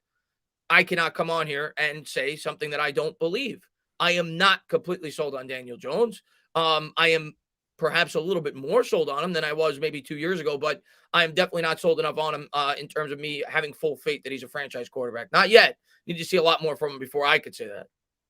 I cannot come on here and say something that I don't believe. I am not completely sold on Daniel Jones. I am perhaps a little bit more sold on him than I was maybe 2 years ago, but I am definitely not sold enough on him in terms of me having full faith that he's a franchise quarterback. Not yet. Need to see a lot more from him before I could say that.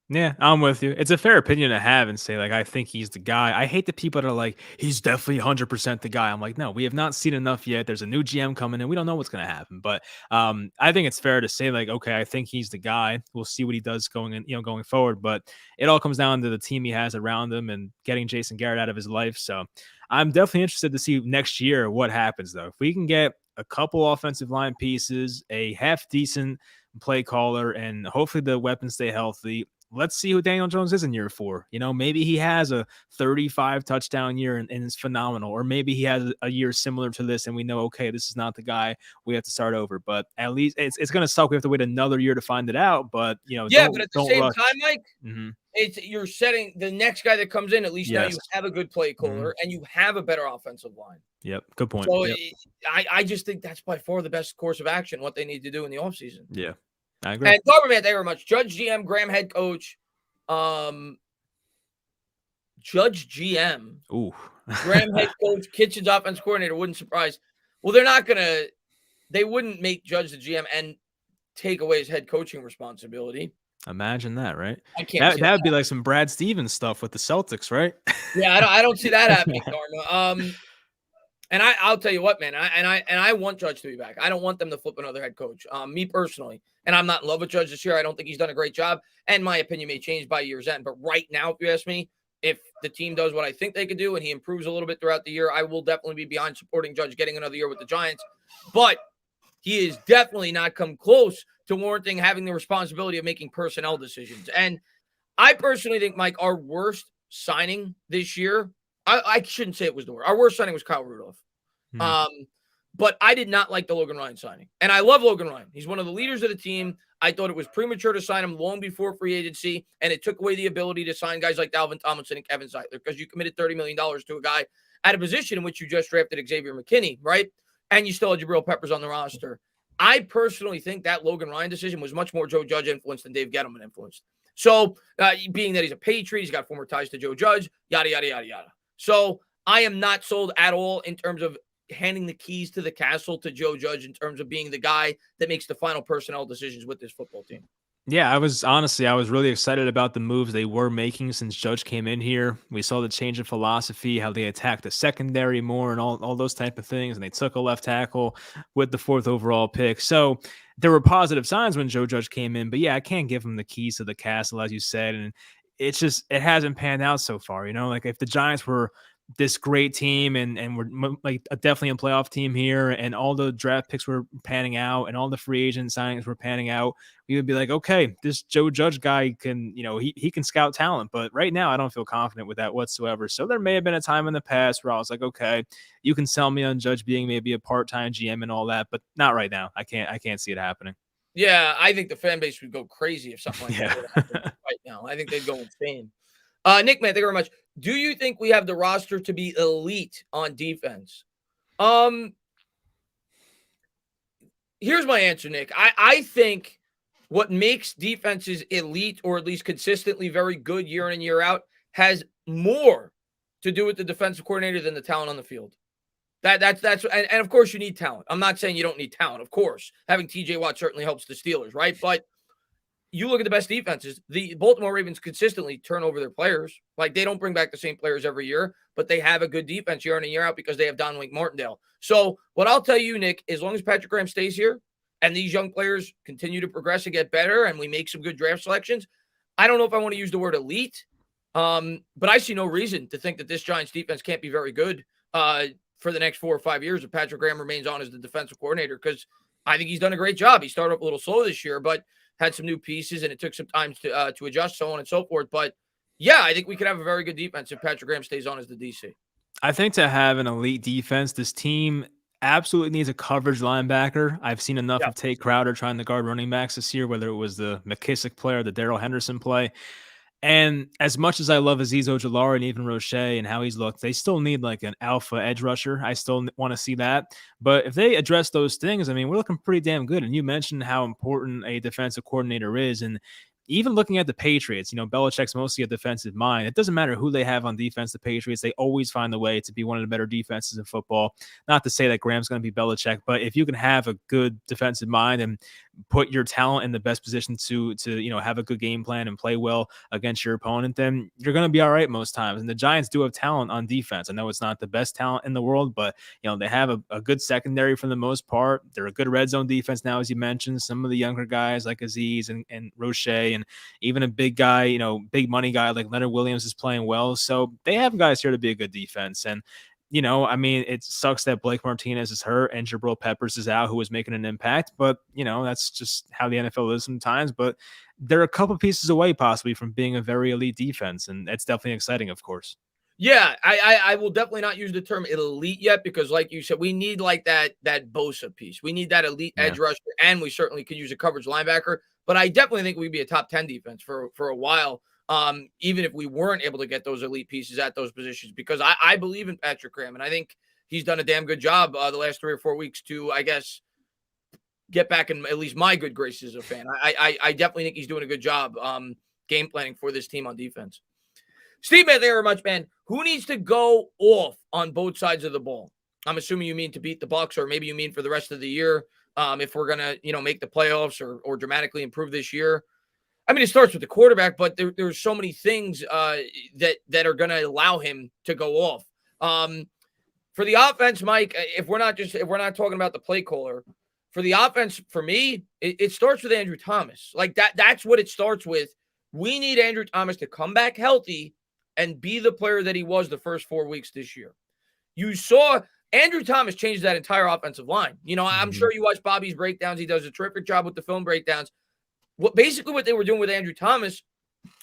Yeah, I'm with you. It's a fair opinion to have and say, like, I think he's the guy. I hate the people that are like, he's definitely 100% the guy. I'm like, no, we have not seen enough yet. There's a new GM coming in. We don't know what's going to happen. But I think it's fair to say, like, okay, I think he's the guy. We'll see what he does going forward. But it all comes down to the team he has around him and getting Jason Garrett out of his life. So I'm definitely interested to see next year what happens, though. If we can get a couple offensive line pieces, a half decent play caller, and hopefully the weapons stay healthy, let's see who Daniel Jones is in year 4. Maybe he has a 35 touchdown year and it's phenomenal. Or maybe he has a year similar to this and we know, okay, this is not the guy. We have to start over. But at least it's going to suck. We have to wait another year to find it out. But, but at the same rush. time, Mike, you're setting the next guy that comes in. At least now you have a good play caller and you have a better offensive line. Yep. Good point. So I just think that's by far the best course of action, what they need to do in the offseason. Yeah. I agree. And Garber, man, thank you very much. Judge GM, Graham head coach. Judge GM. Ooh. Graham head coach, Kitchens offense coordinator. Wouldn't surprise. Well, they wouldn't make Judge the GM and take away his head coaching responsibility. Imagine that, right? I can't. That would be like some Brad Stevens stuff with the Celtics, right? Yeah, I don't see that happening, Garma. And I'll tell you what, man. I want Judge to be back. I don't want them to flip another head coach. Me personally, and I'm not in love with Judge this year. I don't think he's done a great job. And my opinion may change by year's end. But right now, if you ask me, if the team does what I think they could do and he improves a little bit throughout the year, I will definitely be behind supporting Judge getting another year with the Giants. But he has definitely not come close to warranting having the responsibility of making personnel decisions. And I personally think, Mike, our worst signing this year, I shouldn't say it was the worst. Our worst signing was Kyle Rudolph. But I did not like the Logan Ryan signing. And I love Logan Ryan. He's one of the leaders of the team. I thought it was premature to sign him long before free agency, and it took away the ability to sign guys like Dalvin Tomlinson and Kevin Zeitler because you committed $30 million to a guy at a position in which you just drafted Xavier McKinney, right? And you still had Jabril Peppers on the roster. I personally think that Logan Ryan decision was much more Joe Judge influenced than Dave Gettleman influenced. So being that he's a Patriot, he's got former ties to Joe Judge, yada, yada, yada, yada. So I am not sold at all in terms of handing the keys to the castle to Joe Judge in terms of being the guy that makes the final personnel decisions with this football team. Yeah, I was really excited about the moves they were making since Judge came in here. We saw the change in philosophy, how they attacked the secondary more and all those type of things. And they took a left tackle with the 4th overall pick. So there were positive signs when Joe Judge came in. But yeah, I can't give him the keys to the castle, as you said. And it's just, it hasn't panned out so far. Like if the Giants were this great team and we're like definitely a playoff team here and all the draft picks were panning out and all the free agent signings were panning out, we would be like, okay, this Joe Judge guy can, he can scout talent. But right now I don't feel confident with that whatsoever. So there may have been a time in the past where I was like, okay, you can sell me on Judge being maybe a part-time GM and all that, but not right now. I can't see it happening. Yeah, I think the fan base would go crazy if something like that would happen right now. I think they'd go insane. Nick, man, thank you very much. Do you think we have the roster to be elite on defense? Here's my answer, Nick. I think what makes defenses elite or at least consistently very good year in and year out has more to do with the defensive coordinator than the talent on the field. That's and of course you need talent. I'm not saying you don't need talent. Of course, having TJ Watt certainly helps the Steelers, right? But you look at the best defenses, the Baltimore Ravens consistently turn over their players. Like they don't bring back the same players every year, but they have a good defense year in and year out because they have Don Wink Martindale. So what I'll tell you, Nick, as long as Patrick Graham stays here and these young players continue to progress and get better and we make some good draft selections, I don't know if I want to use the word elite, but I see no reason to think that this Giants defense can't be very good for the next 4 or 5 years if Patrick Graham remains on as the defensive coordinator because I think he's done a great job. He started up a little slow this year, but had some new pieces, and it took some time to adjust, so on and so forth. But, yeah, I think we could have a very good defense if Patrick Graham stays on as the DC. I think to have an elite defense, this team absolutely needs a coverage linebacker. I've seen enough of Tate Crowder trying to guard running backs this year, whether it was the McKissick play or the Darrell Henderson play. And as much as I love Azeez Ojulari and even Roche and how he's looked, they still need like an alpha edge rusher. I still want to see that. But if they address those things, I mean, we're looking pretty damn good. And you mentioned how important a defensive coordinator is. And even looking at the Patriots, Belichick's mostly a defensive mind. It doesn't matter who they have on defense, the Patriots, they always find a way to be one of the better defenses in football. Not to say that Graham's going to be Belichick, but if you can have a good defensive mind and put your talent in the best position to have a good game plan and play well against your opponent, then you're going to be all right most times. And the Giants do have talent on defense. I know it's not the best talent in the world, but they have a good secondary for the most part. They're a good red zone defense now, as you mentioned. Some of the younger guys like Azeez and Roche and even a big guy, big money guy like Leonard Williams is playing well. So they have guys here to be a good defense. And I mean, it sucks that Blake Martinez is hurt and Jabril Peppers is out, who was making an impact. But, that's just how the NFL is sometimes. But they're a couple pieces away possibly from being a very elite defense. And that's definitely exciting, of course. Yeah, I will definitely not use the term elite yet because, like you said, we need like that Bosa piece. We need that elite edge rusher, and we certainly could use a coverage linebacker. But I definitely think we'd be a top 10 defense for a while, even if we weren't able to get those elite pieces at those positions, because I believe in Patrick Graham, and I think he's done a damn good job the last 3 or 4 weeks to, I guess, get back in at least my good graces as a fan. I definitely think he's doing a good job game planning for this team on defense. Steve, man, thank you very much, man. Who needs to go off on both sides of the ball? I'm assuming you mean to beat the Bucs, or maybe you mean for the rest of the year. If we're gonna, make the playoffs or dramatically improve this year. I mean, it starts with the quarterback, but there's so many things that are gonna allow him to go off. For the offense, Mike, if we're not talking about the play caller, for the offense, for me, it starts with Andrew Thomas. Like that's what it starts with. We need Andrew Thomas to come back healthy and be the player that he was the first 4 weeks this year. You saw Andrew Thomas change that entire offensive line. I'm sure you watch Bobby's breakdowns. He does a terrific job with the film breakdowns. What they were doing with Andrew Thomas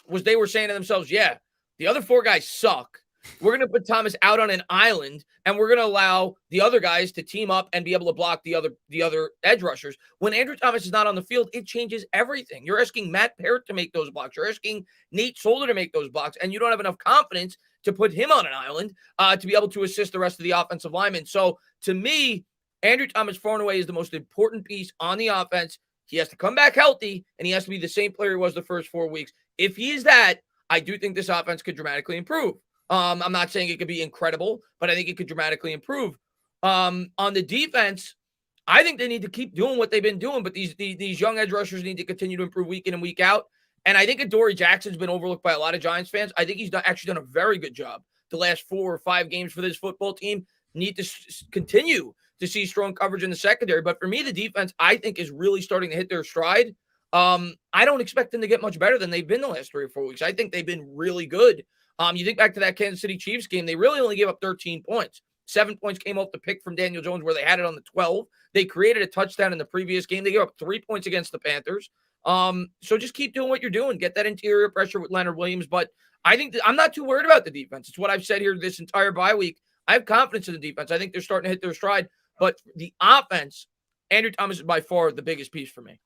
was they were saying to themselves, yeah, the other 4 guys suck. We're going to put Thomas out on an island, and we're going to allow the other guys to team up and be able to block the other edge rushers. When Andrew Thomas is not on the field, it changes everything. You're asking Matt Parrott to make those blocks. You're asking Nate Solder to make those blocks, and you don't have enough confidence to put him on an island to be able to assist the rest of the offensive linemen. So, to me, Andrew Thomas far and away is the most important piece on the offense. He has to come back healthy, and he has to be the same player he was the first 4 weeks. If he is that, I do think this offense could dramatically improve. I'm not saying it could be incredible, but I think it could dramatically improve. On the defense, I think they need to keep doing what they've been doing, but these young edge rushers need to continue to improve week in and week out. And I think Adoree Jackson's been overlooked by a lot of Giants fans. I think he's actually done a very good job the last 4 or 5 games for this football team. Need to continue to see strong coverage in the secondary. But for me, the defense, I think, is really starting to hit their stride. I don't expect them to get much better than they've been the last 3 or 4 weeks. I think they've been really good. You think back to that Kansas City Chiefs game, they really only gave up 13 points. 7 points came off the pick from Daniel Jones where they had it on the 12. They created a touchdown in the previous game. They gave up 3 points against the Panthers. So just keep doing what you're doing. Get that interior pressure with Leonard Williams. But I think I'm not too worried about the defense. It's what I've said here this entire bye week. I have confidence in the defense. I think they're starting to hit their stride. But the offense, Andrew Thomas is by far the biggest piece for me.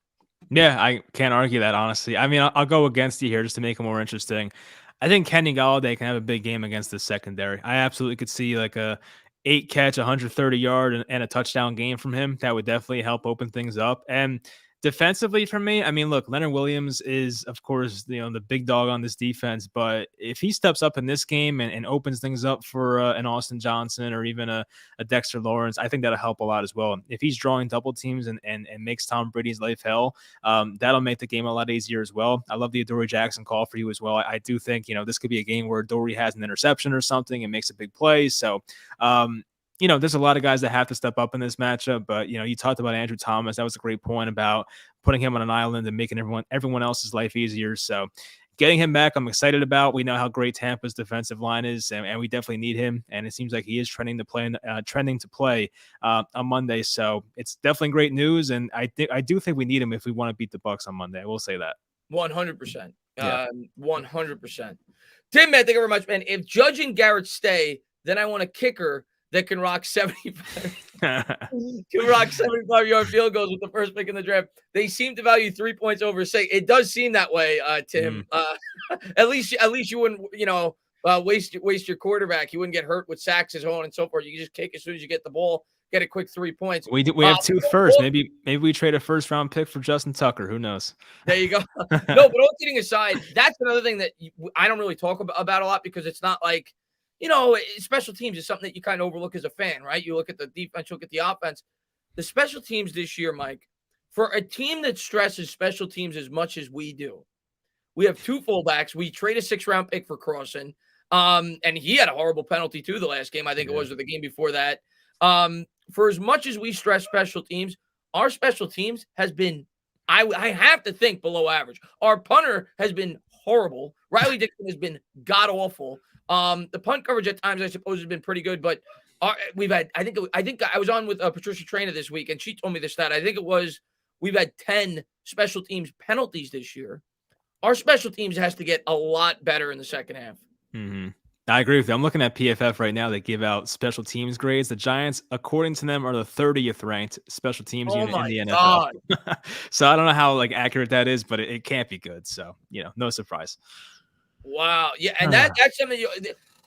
Yeah, I can't argue that, honestly. I mean, I'll go against you here just to make it more interesting. I think Kenny Golladay can have a big game against the secondary. I absolutely could see like a 8-catch, 130-yard and a touchdown game from him. That would definitely help open things up. And defensively for me, I mean, look, Leonard Williams is, of course, the big dog on this defense. But if he steps up in this game and opens things up for an Austin Johnson or even a Dexter Lawrence, I think that'll help a lot as well. If he's drawing double teams and makes Tom Brady's life hell, that'll make the game a lot easier as well. I love the Adoree Jackson call for you as well. I do think, this could be a game where Adoree has an interception or something and makes a big play. So, there's a lot of guys that have to step up in this matchup, but, you talked about Andrew Thomas. That was a great point about putting him on an island and making everyone else's life easier. So getting him back, I'm excited about. We know how great Tampa's defensive line is, and we definitely need him. And it seems like he is trending to play on Monday. So it's definitely great news. And I do think we need him if we want to beat the Bucs on Monday. I will say that. 100%. Yeah. 100%. Tim, man, thank you very much, man. If Judge and Garrett stay, then I want a kicker that can rock 75 75-yard field goals with the first pick in the draft. They seem to value 3 points over 6. It does seem that way, Tim. At least you wouldn't, waste your quarterback. You wouldn't get hurt with sacks and so on and so forth. You can just kick as soon as you get the ball, get a quick 3 points. We have 2 first. Maybe we trade a first round pick for Justin Tucker. Who knows? There you go. No, but all kidding aside, that's another thing that I don't really talk about a lot because it's not like, special teams is something that you kind of overlook as a fan, right? You look at the defense, you look at the offense. The special teams this year, Mike, for a team that stresses special teams as much as we do, we have 2 fullbacks. We trade a 6th-round pick for Crossan, and he had a horrible penalty too the last game, I think it was, or the game before that. For as much as we stress special teams, our special teams has been, I have to think, below average. Our punter has been horrible. Riley Dixon has been god-awful. The punt coverage at times, I suppose, has been pretty good, but we've had, I think I was on with Patricia Traina this week, and she told me this stat. I think it was, we've had 10 special teams penalties this year. Our special teams has to get a lot better in the second half. Mm-hmm. I agree with you. I'm looking at PFF right now. They give out special teams grades. The Giants, according to them, are the 30th ranked special teams unit in the NFL. So I don't know how accurate that is, but it can't be good. So, no surprise. Wow. Yeah. And that's something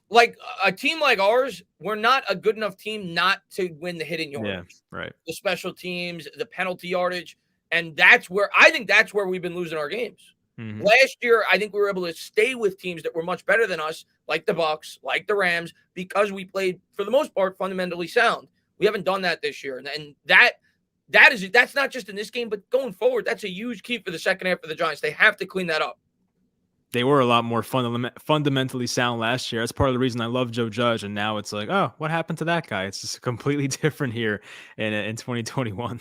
like a team like ours, we're not a good enough team not to win the hidden yardage. Yeah, right. The special teams, the penalty yardage. And that's where we've been losing our games. Mm-hmm. Last year, I think we were able to stay with teams that were much better than us, like the Bucs, like the Rams, because we played, for the most part, fundamentally sound. We haven't done that this year. And that's not just in this game, but going forward, that's a huge key for the second half of the Giants. They have to clean that up. They were a lot more fundamentally sound last year. That's part of the reason I love Joe Judge. And now it's like, oh, what happened to that guy? It's just completely different here in 2021.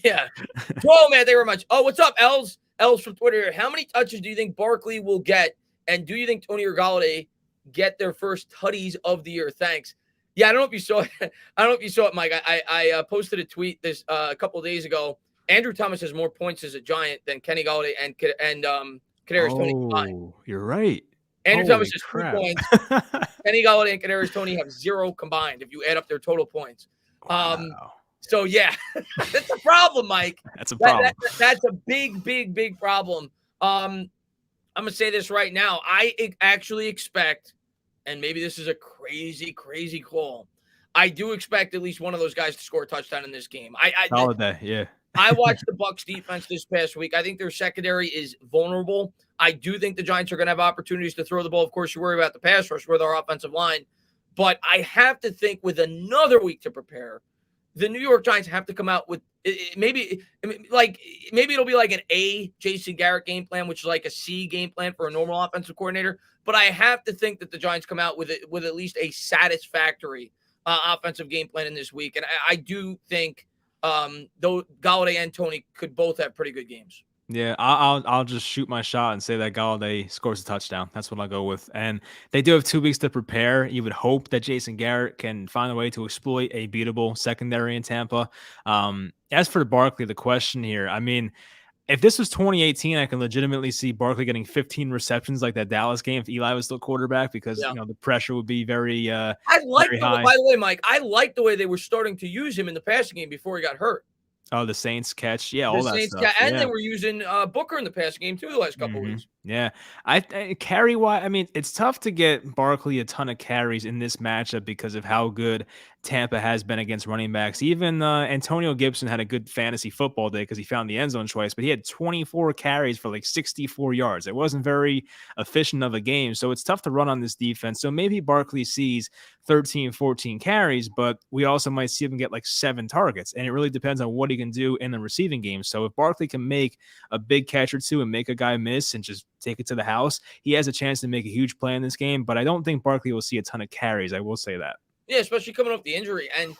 Yeah. Whoa, man, thank you very much. Oh, what's up, Els? Els from Twitter. How many touches do you think Barkley will get? And do you think Tony or Galladay get their first tutties of the year? Thanks. Yeah, I don't know if you saw it. I don't know if you saw it, Mike. I posted a tweet this a couple of days ago. Andrew Thomas has more points as a Giant than Kenny Galladay and Kadarius Toney combined. Oh, you're right. Andrew Holy Thomas has 2 crap. points. Kenny Galladay and Kadarius Toney have 0 combined if you add up their total points. Wow. So yeah, that's a problem, Mike. That's a problem. That's a big problem. I'm gonna say this right now. I actually expect, and maybe this is a crazy call, I do expect at least one of those guys to score a touchdown in this game. Solid day, yeah. I watched the Bucs defense this past week. I think their secondary is vulnerable. I do think the Giants are going to have opportunities to throw the ball. Of course, you worry about the pass rush with our offensive line. But I have to think with another week to prepare, the New York Giants have to come out with maybe it'll be like an A Jason Garrett game plan, which is like a C game plan for a normal offensive coordinator. But I have to think that the Giants come out with at least a satisfactory offensive game plan in this week. And I do think though Galladay and Toney could both have pretty good games. Yeah, I'll just shoot my shot and say that Galladay scores a touchdown. That's what I'll go with. And they do have 2 weeks to prepare. You would hope that Jason Garrett can find a way to exploit a beatable secondary in Tampa. As for Barkley, the question here, I mean, if this was 2018, I can legitimately see Barkley getting 15 receptions like that Dallas game if Eli was still quarterback because the pressure would be very I like very high. By the way, Mike, I like the way they were starting to use him in the passing game before he got hurt. Oh, the Saints catch. Yeah, all that stuff. And they were using Booker in the passing game too the last couple of weeks. Yeah. I carry wise, I mean, it's tough to get Barkley a ton of carries in this matchup because of how good Tampa has been against running backs. Even Antonio Gibson had a good fantasy football day because he found the end zone twice, but he had 24 carries for like 64 yards. It wasn't very efficient of a game, so it's tough to run on this defense. So maybe Barkley sees 13, 14 carries, but we also might see him get like 7 targets, and it really depends on what he can do in the receiving game. So if Barkley can make a big catch or two and make a guy miss and just take it to the house, he has a chance to make a huge play in this game, but I don't think Barkley will see a ton of carries. I will say that. Yeah, especially coming off the injury. And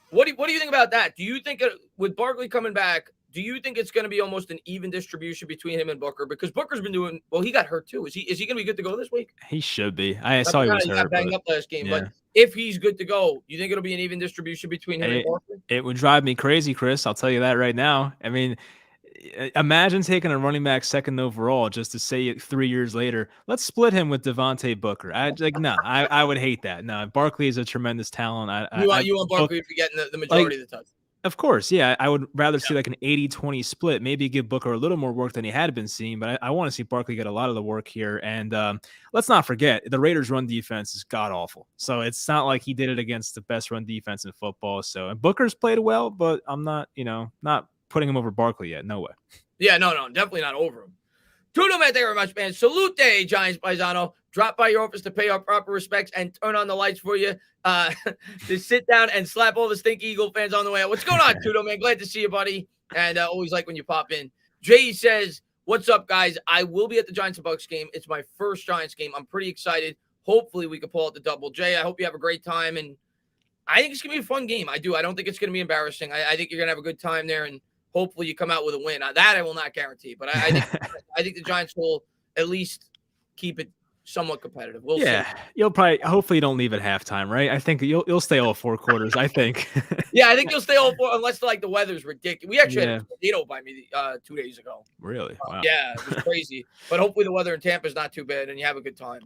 what do you think about that? Do you think with Barkley coming back, do you think it's going to be almost an even distribution between him and Booker? Because Booker's been doing well. He got hurt too. Is he going to be good to go this week? He should be. I saw he was hurt. Got banged up last game, but if he's good to go, you think it'll be an even distribution between him and Barkley? It would drive me crazy, Chris. I'll tell you that right now. I mean, imagine taking a running back second overall just to say it 3 years later. Let's split him with Devontae Booker. I would hate that. No, Barkley is a tremendous talent. You want Barkley to be getting the majority of the touch. Of course, yeah. I would rather see like an 80-20 split, maybe give Booker a little more work than he had been seeing, but I want to see Barkley get a lot of the work here. And let's not forget, the Raiders' run defense is god-awful. So it's not like he did it against the best run defense in football. So and Booker's played well, but I'm not putting him over Barkley yet. No way. Yeah, no, definitely not over him. Tudo, man, thank you very much, man. Salute, Giants Paisano. Drop by your office to pay our proper respects and turn on the lights for you to sit down and slap all the Stinky Eagle fans on the way out. What's going on, Tudo, man? Glad to see you, buddy. And always like when you pop in. Jay says, what's up, guys? I will be at the Giants and Bucs game. It's my first Giants game. I'm pretty excited. Hopefully we can pull out the double. Jay, I hope you have a great time. And I think it's going to be a fun game. I do. I don't think it's going to be embarrassing. I think you're going to have a good time there. And hopefully you come out with a win. That I will not guarantee. But I think the Giants will at least keep it somewhat competitive. We'll see. You'll hopefully you don't leave at halftime, right? I think you'll stay all 4 quarters, I think. Yeah, I think you'll stay all 4 unless like the weather's ridiculous. We actually had a tornado by me 2 days ago. Really? Wow. Yeah, it was crazy. But hopefully the weather in Tampa is not too bad and you have a good time.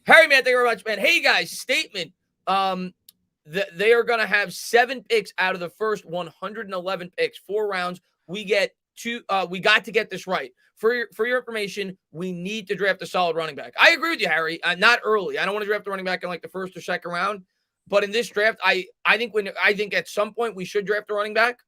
Harry, man, thank you very much, man. Hey guys, statement. They are going to have 7 picks out of the first 111 picks, 4 rounds. We got to get this right. For your information, we need to draft a solid running back. I agree with you, Harry. Not early. I don't want to draft a running back in like the first or second round. But in this draft, I think at some point we should draft a running back.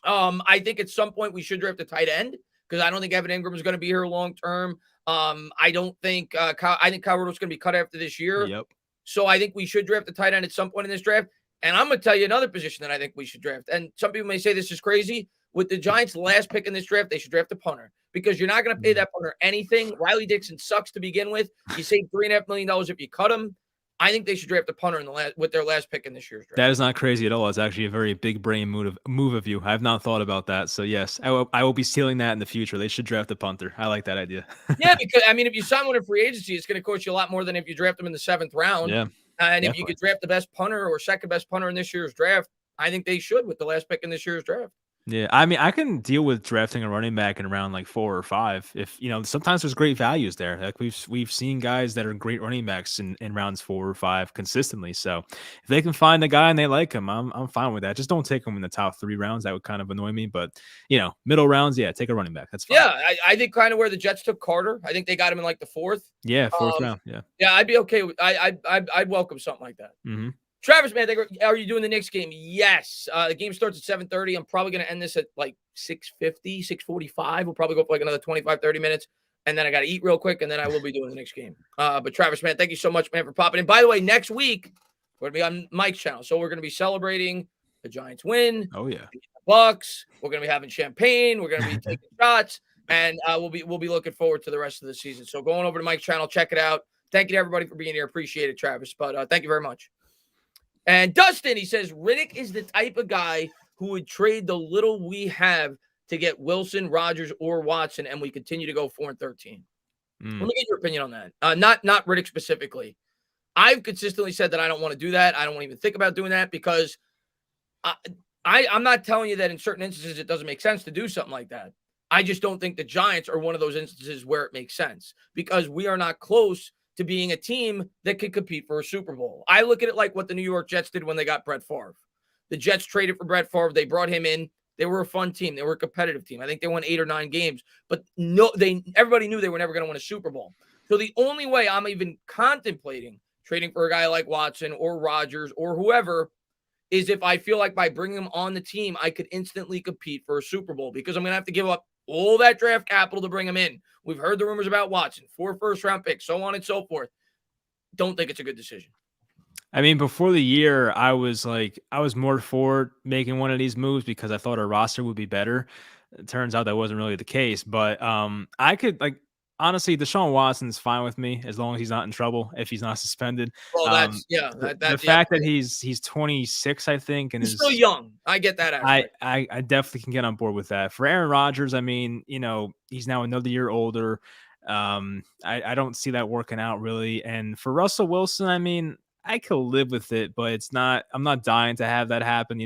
I think at some point we should draft a tight end because I don't think Evan Ingram is going to be here long term. I think Kyle Rudolph's going to be cut after this year. Yep. So I think we should draft a tight end at some point in this draft. And I'm going to tell you another position that I think we should draft. And some people may say this is crazy. With the Giants' last pick in this draft, they should draft a punter because you're not going to pay that punter anything. Riley Dixon sucks to begin with. You save $3.5 million if you cut him. I think they should draft a punter with their last pick in this year's draft. That is not crazy at all. It's actually a very big brain move of you. I have not thought about that. So yes, I will be stealing that in the future. They should draft a punter. I like that idea. Yeah, because I mean, if you sign one in free agency, it's going to cost you a lot more than if you draft them in the 7th round. Yeah, and definitely. If you could draft the best punter or second best punter in this year's draft, I think they should with the last pick in this year's draft. Yeah, I mean, I can deal with drafting a running back in around like 4 or 5. If sometimes there's great values there. Like we've seen guys that are great running backs in rounds 4 or 5 consistently. So if they can find a guy and they like him, I'm fine with that. Just don't take him in the top 3 rounds. That would kind of annoy me. But middle rounds, yeah, take a running back. That's fine. Yeah, I think kind of where the Jets took Carter. I think they got him in like the 4th. Yeah, 4th round. Yeah. Yeah, I'd be okay with. I'd welcome something like that. Mm-hmm. Travis, man, are you doing the Knicks game? Yes. The game starts at 7:30. I'm probably going to end this at like 6:50, 6:45. We'll probably go for like another 25, 30 minutes. And then I got to eat real quick, and then I will be doing the Knicks game. But Travis, man, thank you so much, man, for popping in. By the way, next week, we're going to be on Mike's channel. So we're going to be celebrating the Giants win. Oh, yeah. The Bucks. We're going to be having champagne. We're going to be taking shots. And we'll be looking forward to the rest of the season. So going over to Mike's channel, check it out. Thank you to everybody for being here. Appreciate it, Travis. But thank you very much. And Dustin, he says, Riddick is the type of guy who would trade the little we have to get Wilson, Rodgers, or Watson, and we continue to go 4-13. Let me get your opinion on that. Not Riddick specifically. I've consistently said that I don't want to do that. I don't want to even think about doing that because I'm not telling you that in certain instances it doesn't make sense to do something like that. I just don't think the Giants are one of those instances where it makes sense because we are not close to being a team that could compete for a Super Bowl. I look at it like what the New York Jets did when they got Brett Favre. The Jets traded for Brett Favre. They brought him in. They were a fun team. They were a competitive team. I think they won 8 or 9 games, but everybody knew they were never going to win a Super Bowl. So the only way I'm even contemplating trading for a guy like Watson or Rodgers or whoever is if I feel like by bringing him on the team, I could instantly compete for a Super Bowl because I'm going to have to give up all that draft capital to bring him in. We've heard the rumors about Watson, 4 first-round picks, so on and so forth. Don't think it's a good decision. I mean, before the year, I was more for making one of these moves because I thought our roster would be better. It turns out that wasn't really the case, but I could honestly, Deshaun Watson's fine with me as long as he's not in trouble, if he's not suspended. Well, the fact that he's 26, I think, and he's still young. I get that aspect. I definitely can get on board with that. For Aaron Rodgers, I mean, he's now another year older. I don't see that working out really. And for Russell Wilson, I mean, I could live with it, but I'm not dying to have that happen.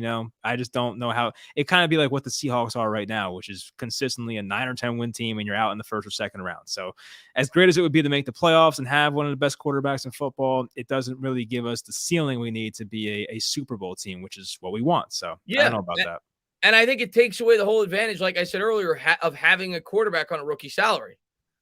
I just don't know how it kind of be like what the Seahawks are right now, which is consistently a 9 or 10 win team and you're out in the 1st or 2nd round. So as great as it would be to make the playoffs and have one of the best quarterbacks in football, it doesn't really give us the ceiling we need to be a Super Bowl team, which is what we want. So yeah, I don't know about that. And I think it takes away the whole advantage, like I said earlier, of having a quarterback on a rookie salary.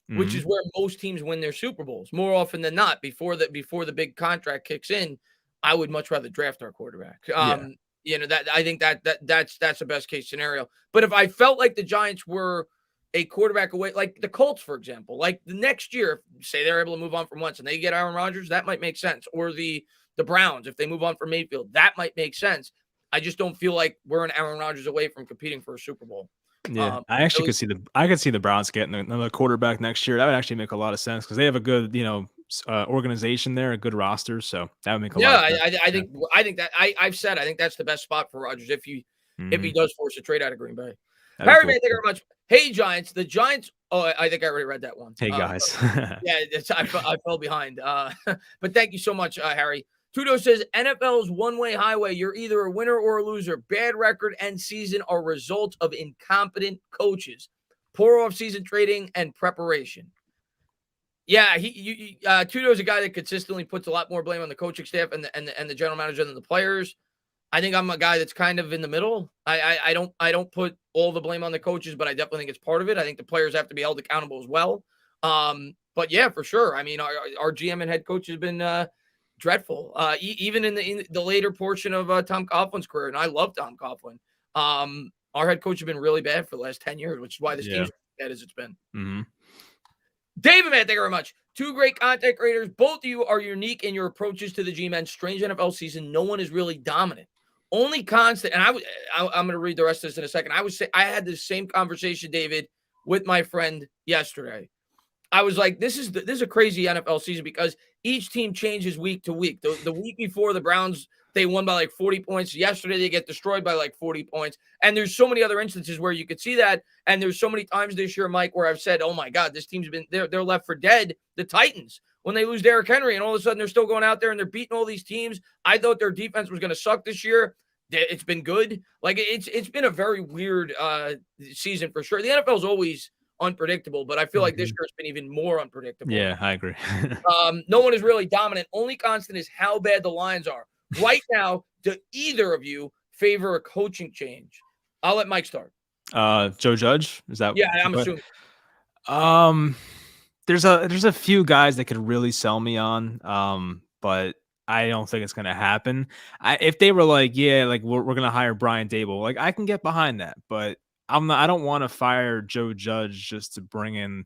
Which is where most teams win their Super Bowls more often than not. Before the big contract kicks in, I would much rather draft our quarterback. That I think that's the best case scenario. But if I felt like the Giants were a quarterback away, like the Colts, for example, like the next year, say they're able to move on from Wentz and they get Aaron Rodgers, that might make sense. Or the Browns, if they move on from Mayfield, that might make sense. I just don't feel like we're an Aaron Rodgers away from competing for a Super Bowl. Yeah, I actually could see the Browns getting another quarterback next year. That would actually make a lot of sense because they have a good, organization there, a good roster. So that would make a lot of sense. I think that I've said I think that's the best spot for Rodgers if he does force a trade out of Green Bay. Harry, man, thank you very much. Hey, Giants. The Giants. Oh, I think I already read that one. Hey, guys. I fell behind. But thank you so much, Harry. Tudo says, NFL's one-way highway. You're either a winner or a loser. Bad record and season are results of incompetent coaches, poor off-season trading, and preparation. Yeah, Tudo's a guy that consistently puts a lot more blame on the coaching staff and the general manager than the players. I think I'm a guy that's kind of in the middle. I don't put all the blame on the coaches, but I definitely think it's part of it. I think the players have to be held accountable as well. But yeah, for sure. I mean, our GM and head coach has been dreadful, even in the later portion of Tom Coughlin's career. And I love Tom Coughlin. Our head coach has been really bad for the last 10 years, which is why this team's as bad as it's been. Mm-hmm. David, man, thank you very much. 2 great content creators. Both of you are unique in your approaches to the G-Men. Strange NFL season. No one is really dominant. Only constant, and I'm going to read the rest of this in a second. I had the same conversation, David, with my friend yesterday. I was like, this is a crazy NFL season because each team changes week to week. The week before, the Browns, they won by like 40 points. Yesterday, they get destroyed by like 40 points. And there's so many other instances where you could see that. And there's so many times this year, Mike, where I've said, oh my God, this team's been, they're left for dead. The Titans, when they lose Derrick Henry, and all of a sudden they're still going out there and they're beating all these teams. I thought their defense was going to suck this year. It's been good. Like it's been a very weird season for sure. The NFL is always unpredictable, but I feel like this year it's been even more unpredictable. Yeah, I agree. No one is really dominant. Only constant is how bad the Lions are. Right now, do either of you favor a coaching change? I'll let Mike start. Joe Judge, is that? Yeah, I'm assuming. There's a few guys that could really sell me on, but I don't think it's gonna happen. If they were like, yeah, like we're gonna hire Brian Dable, like I can get behind that, but I don't want to fire Joe Judge just to bring in,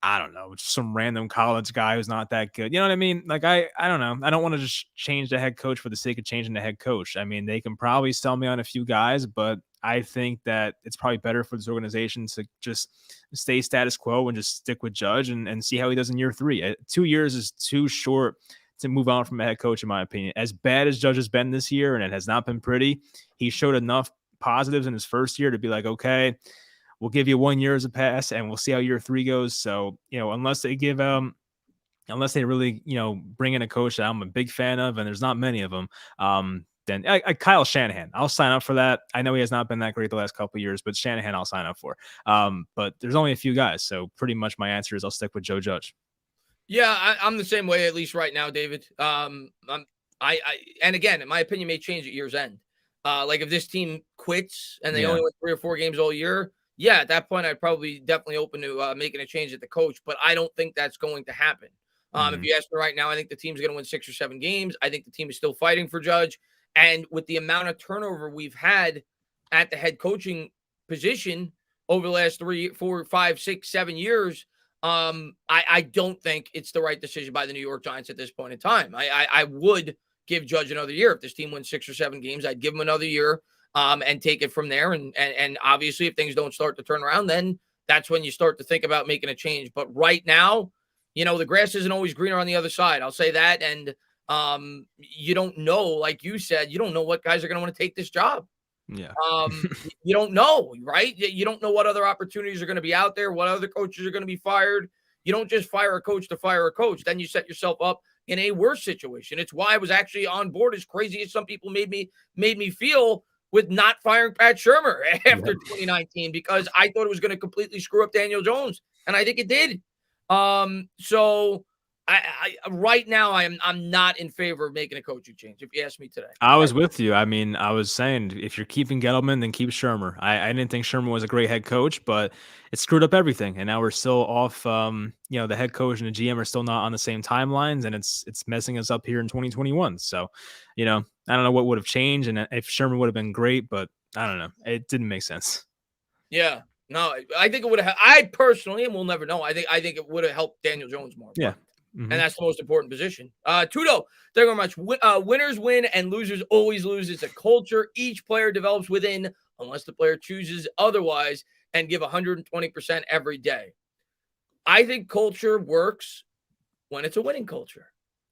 I don't know, some random college guy who's not that good. You know what I mean? Like I don't know. I don't want to just change the head coach for the sake of changing the head coach. I mean, they can probably sell me on a few guys, but I think that it's probably better for this organization to just stay status quo and just stick with Judge and see how he does in year 3. 2 years is too short to move on from a head coach, in my opinion. As bad as Judge has been this year, and it has not been pretty, he showed enough positives in his first year to be like, okay, we'll give you 1 year as a pass and we'll see how year 3 goes. So, unless they really, bring in a coach that I'm a big fan of, and there's not many of them, then Kyle Shanahan, I'll sign up for that. I know he has not been that great the last couple of years, but Shanahan I'll sign up for. But there's only a few guys. So pretty much my answer is I'll stick with Joe Judge. Yeah, I'm the same way, at least right now, David. And again, in my opinion, may change at year's end. Like if this team quits and they only win 3 or 4 games all year, yeah, at that point, I'd probably definitely open to making a change at the coach, but I don't think that's going to happen. If you ask me right now, I think the team's going to win 6 or 7 games. I think the team is still fighting for Judge. And with the amount of turnover we've had at the head coaching position over the last 3, 4, 5, 6, 7 years, I don't think it's the right decision by the New York Giants at this point in time. I would give Judge another year. If this team wins 6 or 7 games, I'd give him another year and take it from there. And obviously, if things don't start to turn around, then that's when you start to think about making a change. But right now, the grass isn't always greener on the other side. I'll say that. And you don't know, like you said, you don't know what guys are going to want to take this job. Yeah. You don't know, right? You don't know what other opportunities are going to be out there, what other coaches are going to be fired. You don't just fire a coach to fire a coach. Then you set yourself up in a worse situation. It's why I was actually on board, as crazy as some people made me feel, with not firing Pat Shurmur after 2019, because I thought it was going to completely screw up Daniel Jones, and I think it did. So I right now I'm not in favor of making a coaching change, if you ask me today. I was with you. I mean, I was saying if you're keeping Gettleman, then keep Shurmur. I didn't think Shurmur was a great head coach, but it screwed up everything. And now we're still off. The head coach and the GM are still not on the same timelines, and it's messing us up here in 2021. So, I don't know what would have changed, and if Shurmur would have been great, but I don't know. It didn't make sense. Yeah. No, I think it would have. I personally, and we'll never know, I think it would have helped Daniel Jones more. Yeah. And that's the most important position. Tudo, thank you very much. Winners win and losers always lose. It's a culture each player develops within, unless the player chooses otherwise, and give 120% every day. I think culture works when it's a winning culture.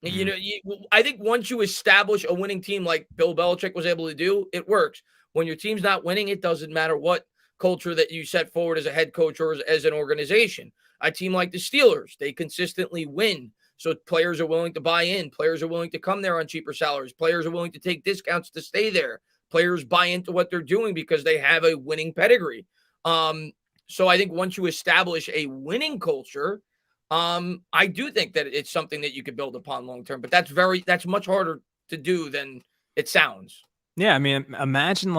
I think once you establish a winning team like Bill Belichick was able to do, it works. When your team's not winning, it doesn't matter what culture that you set forward as a head coach or as an organization. A team like the Steelers, they consistently win. So players are willing to buy in. Players are willing to come there on cheaper salaries. Players are willing to take discounts to stay there. Players buy into what they're doing because they have a winning pedigree. So I think once you establish a winning culture, I do think that it's something that you could build upon long term. But that's much harder to do than it sounds. Yeah, I mean, imagine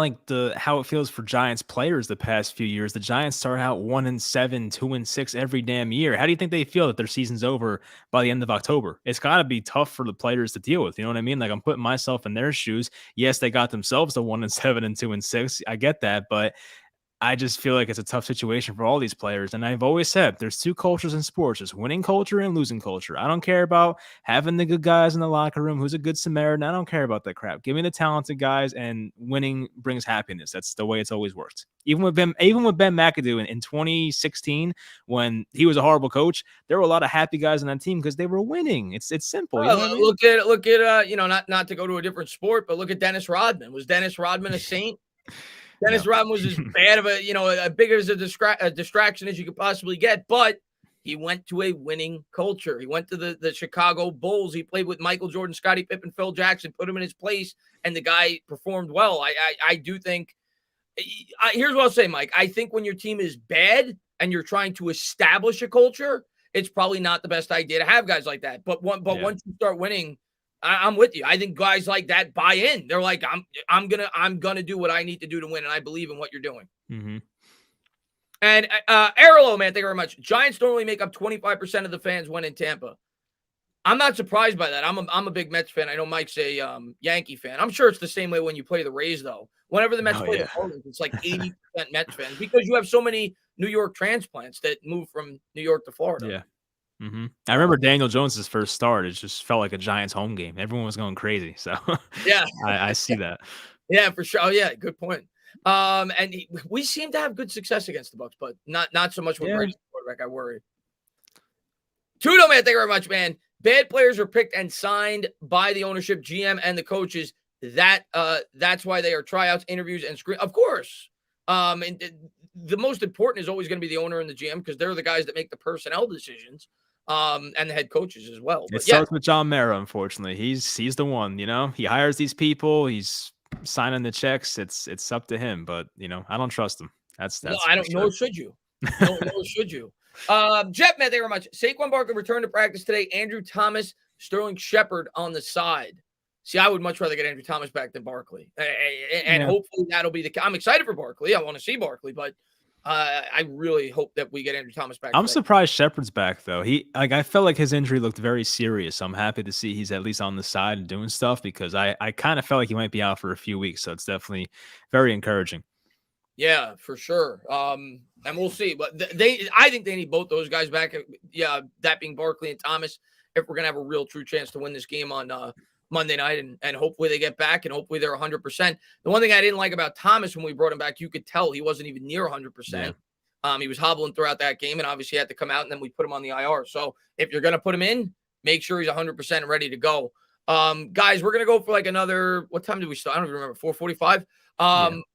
how it feels for Giants players the past few years. The Giants start out 1-7, 2-6 every damn year. How do you think they feel that their season's over by the end of October? It's got to be tough for the players to deal with. You know what I mean? Like, I'm putting myself in their shoes. Yes, they got themselves to 1-7 and 2-6. I get that, but I just feel like it's a tough situation for all these players. And I've always said there's two cultures in sports: there's winning culture and losing culture. I don't care about having the good guys in the locker room, who's a good Samaritan. I don't care about that crap. Give me the talented guys, and winning brings happiness. That's the way it's always worked. Even with Ben McAdoo in 2016, when he was a horrible coach, there were a lot of happy guys on that team because they were winning. It's simple. You know what I mean? Look at not to go to a different sport, but look at Dennis Rodman. Was Dennis Rodman a saint? Dennis Rodman was as bad of a big as a distraction as you could possibly get, but he went to a winning culture. He went to the Chicago Bulls. He played with Michael Jordan, Scottie Pippen, Phil Jackson, put him in his place, and the guy performed well. I do think here's what I'll say, Mike. I think when your team is bad and you're trying to establish a culture, it's probably not the best idea to have guys like that. But once you start winning, I'm with you. I think guys like that buy in. They're like, I'm gonna do what I need to do to win, and I believe in what you're doing. Mm-hmm. And Arlo, man, thank you very much. Giants normally make up 25% of the fans when in Tampa. I'm not surprised by that. I'm a big Mets fan. I know Mike's a Yankee fan. I'm sure it's the same way when you play the Rays, though. Whenever the Mets play the Marlins, it's like 80% Mets fans because you have so many New York transplants that move from New York to Florida. Yeah. Mm-hmm. I remember Daniel Jones's first start. It just felt like a Giants home game. Everyone was going crazy. So yeah, I see that. Yeah, for sure. Oh, yeah, good point. And we seem to have good success against the Bucks, but not so much with Brady quarterback. I worry. Tudo, man, thank you very much, man. Bad players are picked and signed by the ownership, GM, and the coaches. That's why they are tryouts, interviews, and screen. Of course. And the most important is always going to be the owner and the GM because they're the guys that make the personnel decisions. And the head coaches as well. But it starts with John Mara, unfortunately. He's the one, He hires these people, he's signing the checks. It's up to him, but I don't trust him. That's no, I don't nor should you. Nor should you. Jeff, man, thank you very much. Saquon Barkley returned to practice today. Andrew Thomas, Sterling Shepard on the side. See, I would much rather get Andrew Thomas back than Barkley. And hopefully that'll be the case. I'm excited for Barkley. I want to see Barkley, but I really hope that we get Andrew Thomas back. I'm surprised Shepard's back, though. I felt like his injury looked very serious. So I'm happy to see he's at least on the side and doing stuff because I kind of felt like he might be out for a few weeks. So it's definitely very encouraging. Yeah, for sure. And we'll see. But I think they need both those guys back. Yeah, that being Barkley and Thomas, if we're going to have a real true chance to win this game on Monday night, and hopefully they get back, and hopefully they're 100%. The one thing I didn't like about Thomas when we brought him back, you could tell he wasn't even near 100%. Yeah. He was hobbling throughout that game, and obviously had to come out, and then we put him on the IR. So if you're going to put him in, make sure he's 100% and ready to go. Guys, we're going to go for like another, what time did we start? I don't even remember, 4:45?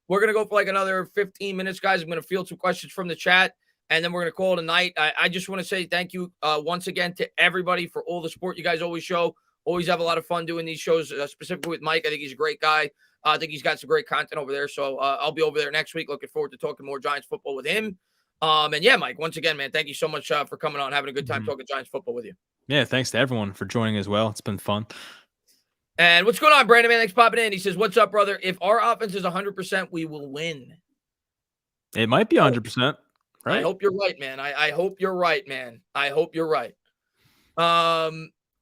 We're going to go for like another 15 minutes, guys. I'm going to field some questions from the chat, and then we're going to call it a night. I just want to say thank you once again to everybody for all the support you guys always show. Always have a lot of fun doing these shows, specifically with Mike. I think he's a great guy. I think he's got some great content over there. So I'll be over there next week. Looking forward to talking more Giants football with him. And yeah, Mike, once again, man, thank you so much for coming on, having a good time talking Giants football with you. Yeah, thanks to everyone for joining as well. It's been fun. And what's going on, Brandon? Man, thanks for popping in. He says, what's up, brother? If our offense is 100%, we will win. It might be 100%. Right? I hope you're right, man. I hope you're right, man. I hope you're right.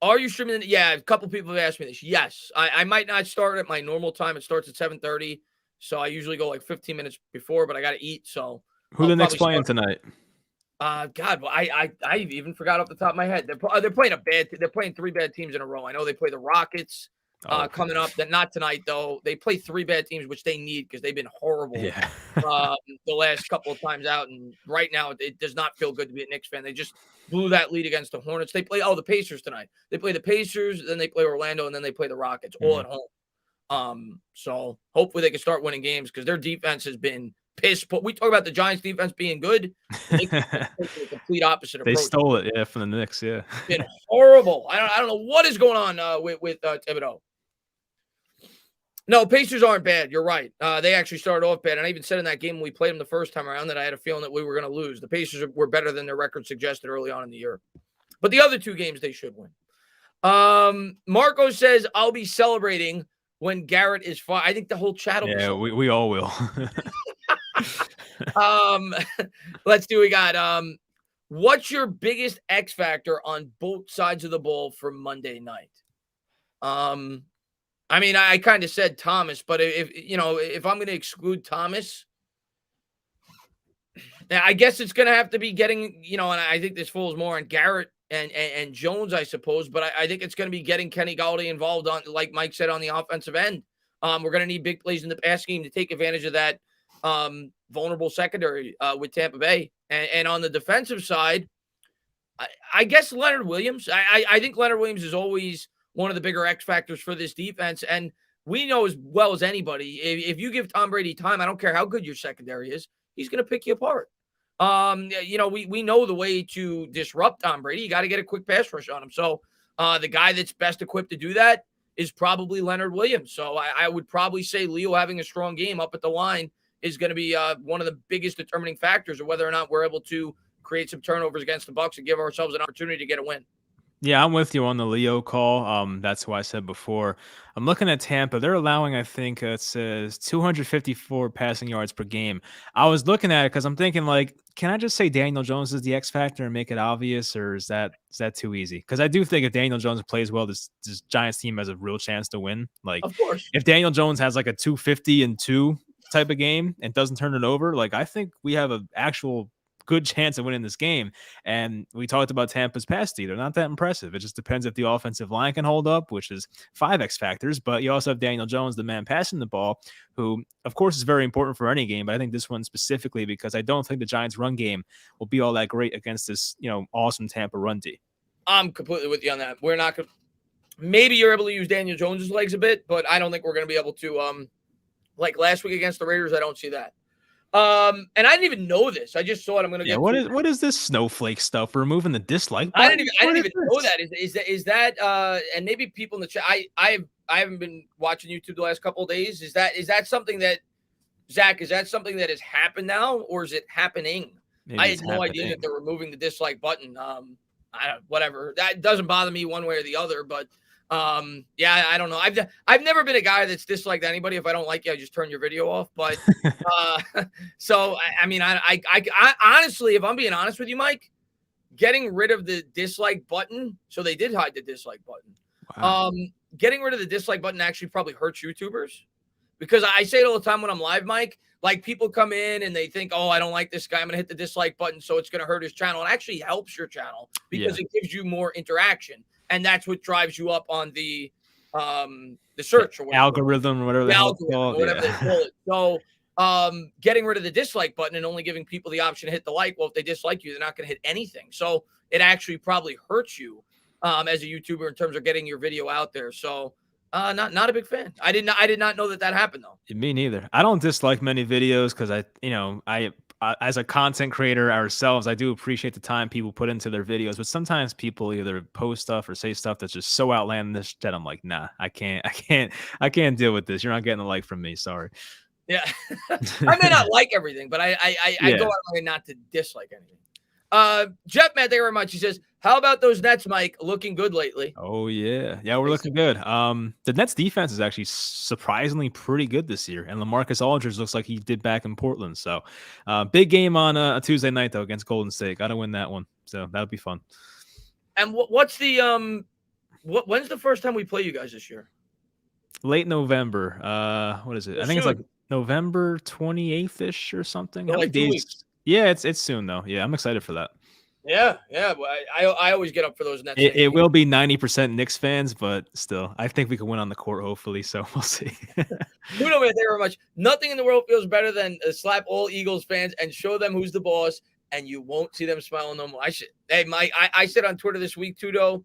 Are you streaming? Yeah, a couple people have asked me this. Yes, I might not start at my normal time. It starts at 7:30, so I usually go like 15 minutes before, but I got to eat. So who the Knicks playing tonight? God, well, I even forgot off the top of my head. They're playing they're playing three bad teams in a row. I know they play the Rockets coming up. That not tonight though. They play three bad teams, which they need because they've been horrible the last couple of times out. And right now, it does not feel good to be a Knicks fan. They just blew that lead against the Hornets. They play the Pacers tonight. They play the Pacers, then they play Orlando, and then they play the Rockets all at home. So hopefully they can start winning games because their defense has been pissed. But we talk about the Giants defense being good. They the complete opposite approach. They stole it, from the Knicks, yeah. It's been horrible. I don't know what is going on with Thibodeau. No, Pacers aren't bad. You're right. They actually started off bad. And I even said in that game when we played them the first time around that I had a feeling that we were going to lose. The Pacers were better than their record suggested early on in the year. But the other two games they should win. Marco says, I'll be celebrating when Garrett is fired. I think the whole chat will be celebrating. We all will. Let's see what we got. What's your biggest X factor on both sides of the ball for Monday night? I mean, I kind of said Thomas, but if I'm going to exclude Thomas, Now, I guess it's going to have to be getting, and I think this falls more on Garrett and Jones, I suppose, but I think it's going to be getting Kenny Golladay involved on, like Mike said, on the offensive end. We're going to need big plays in the pass game to take advantage of that vulnerable secondary with Tampa Bay. And on the defensive side, I guess Leonard Williams. I think Leonard Williams is always one of the bigger X factors for this defense. And we know as well as anybody, if you give Tom Brady time, I don't care how good your secondary is, he's going to pick you apart. We know the way to disrupt Tom Brady. You got to get a quick pass rush on him. So the guy that's best equipped to do that is probably Leonard Williams. So I would probably say Leo having a strong game up at the line is going to be one of the biggest determining factors of whether or not we're able to create some turnovers against the Bucs and give ourselves an opportunity to get a win. Yeah, I'm with you on the Leo call. That's why I said before. I'm looking at Tampa. They're allowing, I think it says 254 passing yards per game. I was looking at it because I'm thinking, like, can I just say Daniel Jones is the X factor and make it obvious, or is that too easy? Because I do think if Daniel Jones plays well, this Giants team has a real chance to win. Like, of course, if Daniel Jones has like a 250-2 type of game and doesn't turn it over, like, I think we have an actual good chance of winning this game. And we talked about Tampa's pass D. They're not that impressive. It just depends if the offensive line can hold up, which is 5 X factors. But you also have Daniel Jones, the man passing the ball, who, of course, is very important for any game. But I think this one specifically because I don't think the Giants' run game will be all that great against this, awesome Tampa run D. I'm completely with you on that. We're not going to. Maybe you're able to use Daniel Jones's legs a bit, but I don't think we're going to be able to. Like last week against the Raiders, I don't see that. And I didn't even know this. I just saw it. I'm gonna get. What is this snowflake stuff? We're removing the dislike button? I didn't even know that. Is that and maybe people in the chat. I haven't been watching YouTube the last couple of days. Is that something that Zach? Is that something that has happened now, or is it happening? Maybe I had no idea that they're removing the dislike button. Whatever. That doesn't bother me one way or the other, but. I don't know. I've never been a guy that's disliked anybody. If I don't like you, I just turn your video off. But so I honestly, if I'm being honest with you, Mike, getting rid of the dislike button. So they did hide the dislike button. Wow. Getting rid of the dislike button actually probably hurts YouTubers because I say it all the time when I'm live, Mike. Like people come in and they think, oh, I don't like this guy. I'm going to hit the dislike button. So it's going to hurt his channel. It actually helps your channel because it gives you more interaction. And that's what drives you up on the search or whatever. Algorithm or whatever they call it. So getting rid of the dislike button and only giving people the option to hit the like. Well, if they dislike you, they're not going to hit anything. So it actually probably hurts you as a YouTuber in terms of getting your video out there. So not a big fan. I did not know that happened though. Me neither. I don't dislike many videos because I as a content creator ourselves, I do appreciate the time people put into their videos, but sometimes people either post stuff or say stuff that's just so outlandish that I'm like, nah, I can't deal with this. You're not getting a like from me. Sorry. Yeah. I may not like everything, but I go out of my way not to dislike anything. Jeff, man, thank you very much. He says, how about those Nets, Mike? Looking good lately. Oh, yeah. Yeah, we're looking good. The Nets defense is actually surprisingly pretty good this year. And LaMarcus Aldridge looks like he did back in Portland. So big game on a Tuesday night, though, against Golden State. Got to win that one. So that'll be fun. And what's the when's the first time we play you guys this year? Late November. What is it? I think it's like November 28th-ish or something. So like 2 weeks. Yeah, it's soon, though. Yeah, I'm excited for that. Yeah. Well, I always get up for those Nets. It will be 90% Knicks fans, but still, I think we can win on the court, hopefully. So we'll see. Man, thank you very much. Nothing in the world feels better than slap all Eagles fans and show them who's the boss, and you won't see them smiling no more. Hey, Mike, I said on Twitter this week too, though,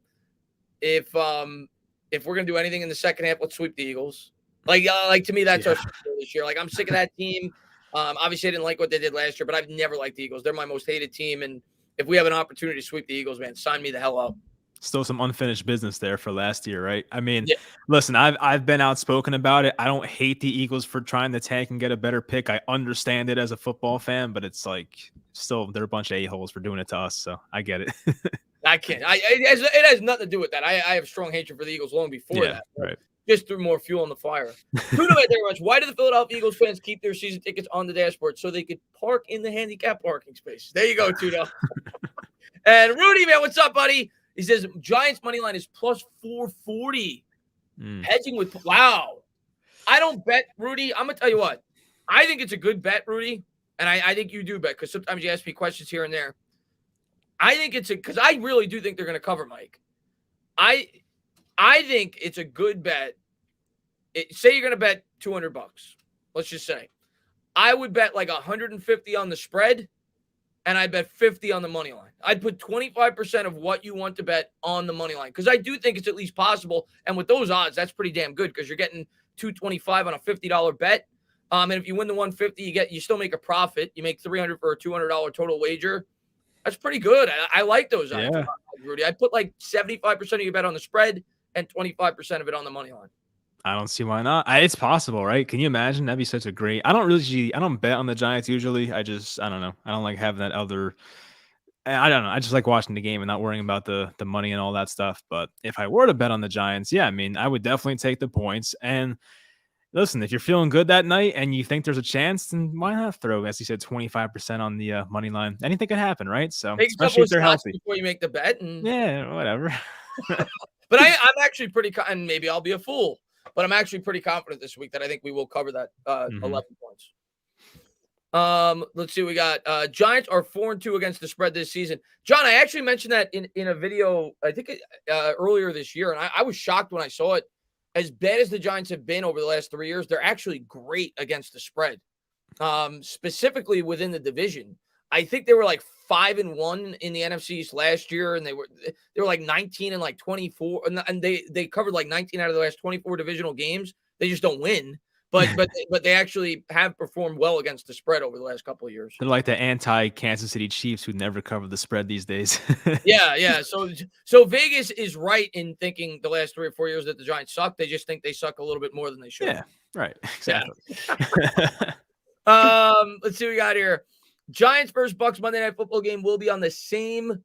if we're gonna do anything in the second half, let's sweep the Eagles. Like to me, that's our this year. Like I'm sick of that team. Obviously, I didn't like what they did last year, but I've never liked the Eagles. They're my most hated team, and if we have an opportunity to sweep the Eagles, man, sign me the hell up. Still some unfinished business there for last year, right? I mean, Listen, I've been outspoken about it. I don't hate the Eagles for trying to tank and get a better pick. I understand it as a football fan, but it's like still they're a bunch of a-holes for doing it to us. So I get it. I can't. It has nothing to do with that. I have strong hatred for the Eagles long before that. Right. Just threw more fuel on the fire. Tuna, very much. Why do the Philadelphia Eagles fans keep their season tickets on the dashboard so they could park in the handicap parking space? There you go, Tuna. And Rudy, man, what's up, buddy? He says Giants money line is plus 440. Hedging with wow. I don't bet, Rudy. I'm gonna tell you what. I think it's a good bet, Rudy. and I think you do bet because sometimes you ask me questions here and there. I think it's because I really do think they're going to cover, Mike. I think it's a good bet. Say you're going to bet $200. Let's just say. I would bet like 150 on the spread, and I bet 50 on the money line. I'd put 25% of what you want to bet on the money line because I do think it's at least possible. And with those odds, that's pretty damn good because you're getting $225 on a $50 bet. And if you win the 150, you still make a profit. You make $300 for a $200 total wager. That's pretty good. I like those odds, Rudy. I put like 75% of your bet on the spread and 25% of it on the money line. I don't see why not. It's possible, right? Can you imagine? That'd be such a great. I don't bet on the Giants usually. I don't know. I don't like having that other. I don't know. I just like watching the game and not worrying about the money and all that stuff. But if I were to bet on the Giants, yeah, I mean, I would definitely take the points. And listen, if you're feeling good that night and you think there's a chance, then why not throw, as you said, 25% on the money line? Anything could happen, right? So especially if they're healthy before you make the bet. And... yeah, whatever. But I'm actually pretty, and maybe I'll be a fool. But I'm actually pretty confident this week that I think we will cover that 11 points. Let's see. We got Giants are 4-2 against the spread this season. John, I actually mentioned that in a video, I think earlier this year. And I was shocked when I saw it. As bad as the Giants have been over the last 3 years, they're actually great against the spread, specifically within the division. I think they were like 5-1 in the NFC East last year, and they were like 19 and like 24, and they covered like 19 out of the last 24 divisional games. They just don't win, but they actually have performed well against the spread over the last couple of years. They're like the anti-Kansas City Chiefs who never cover the spread these days. Yeah. So Vegas is right in thinking the last 3 or 4 years that the Giants suck. They just think they suck a little bit more than they should. Yeah, right. Exactly. Let's see what we got here. Giants versus Bucks Monday Night Football game will be on the same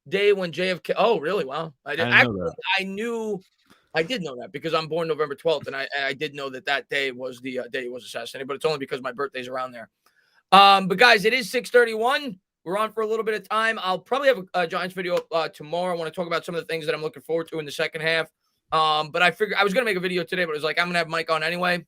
day when JFK. Oh, really? Wow. I did know that because I'm born November 12th, and I did know that day was the day he was assassinated, but it's only because my birthday's around there. But guys, it is 6:31. We're on for a little bit of time. I'll probably have a Giants video tomorrow. I want to talk about some of the things that I'm looking forward to in the second half. But I figured I was going to make a video today, but it was like, I'm going to have Mike on anyway.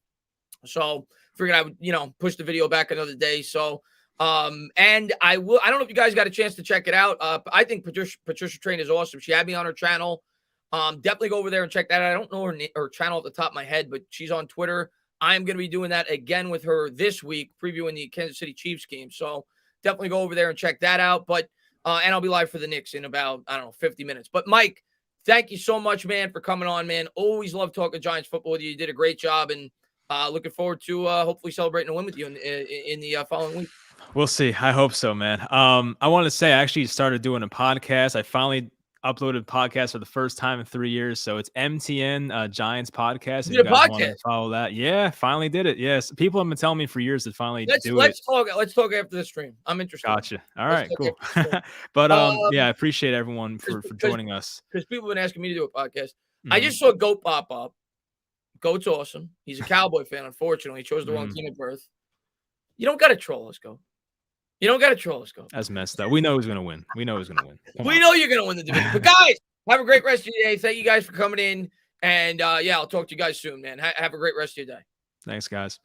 So figured I would, push the video back another day. So, and I don't know if you guys got a chance to check it out. I think Patricia Train is awesome. She had me on her channel. Definitely go over there and check that out. I don't know her channel at the top of my head, but she's on Twitter. I'm going to be doing that again with her this week, previewing the Kansas City Chiefs game. So definitely go over there and check that out. But, and I'll be live for the Knicks in about, 50 minutes. But Mike, thank you so much, man, for coming on, man. Always love talking Giants football with you. You did a great job, and looking forward to hopefully celebrating a win with you in the following week. We'll see. I hope so, man. I want to say I actually started doing a podcast. I finally uploaded a podcast for the first time in 3 years. So it's MTN Giants podcast. You did a podcast? Want to follow that? Yeah, finally did it. Yes. People have been telling me for years to finally do it. Let's talk after the stream. I'm interested. Gotcha. All right, cool. But yeah, I appreciate everyone for joining us. Because people have been asking me to do a podcast. I just saw Goat pop up. Goat's awesome. He's a Cowboy fan, unfortunately. He chose the wrong team at birth. You don't got to troll us, Goat. You don't got to troll us, Goat. That's messed up. We know who's going to win. We know you're going to win the division. But guys, have a great rest of your day. Thank you guys for coming in. And yeah, I'll talk to you guys soon, man. Have a great rest of your day. Thanks, guys.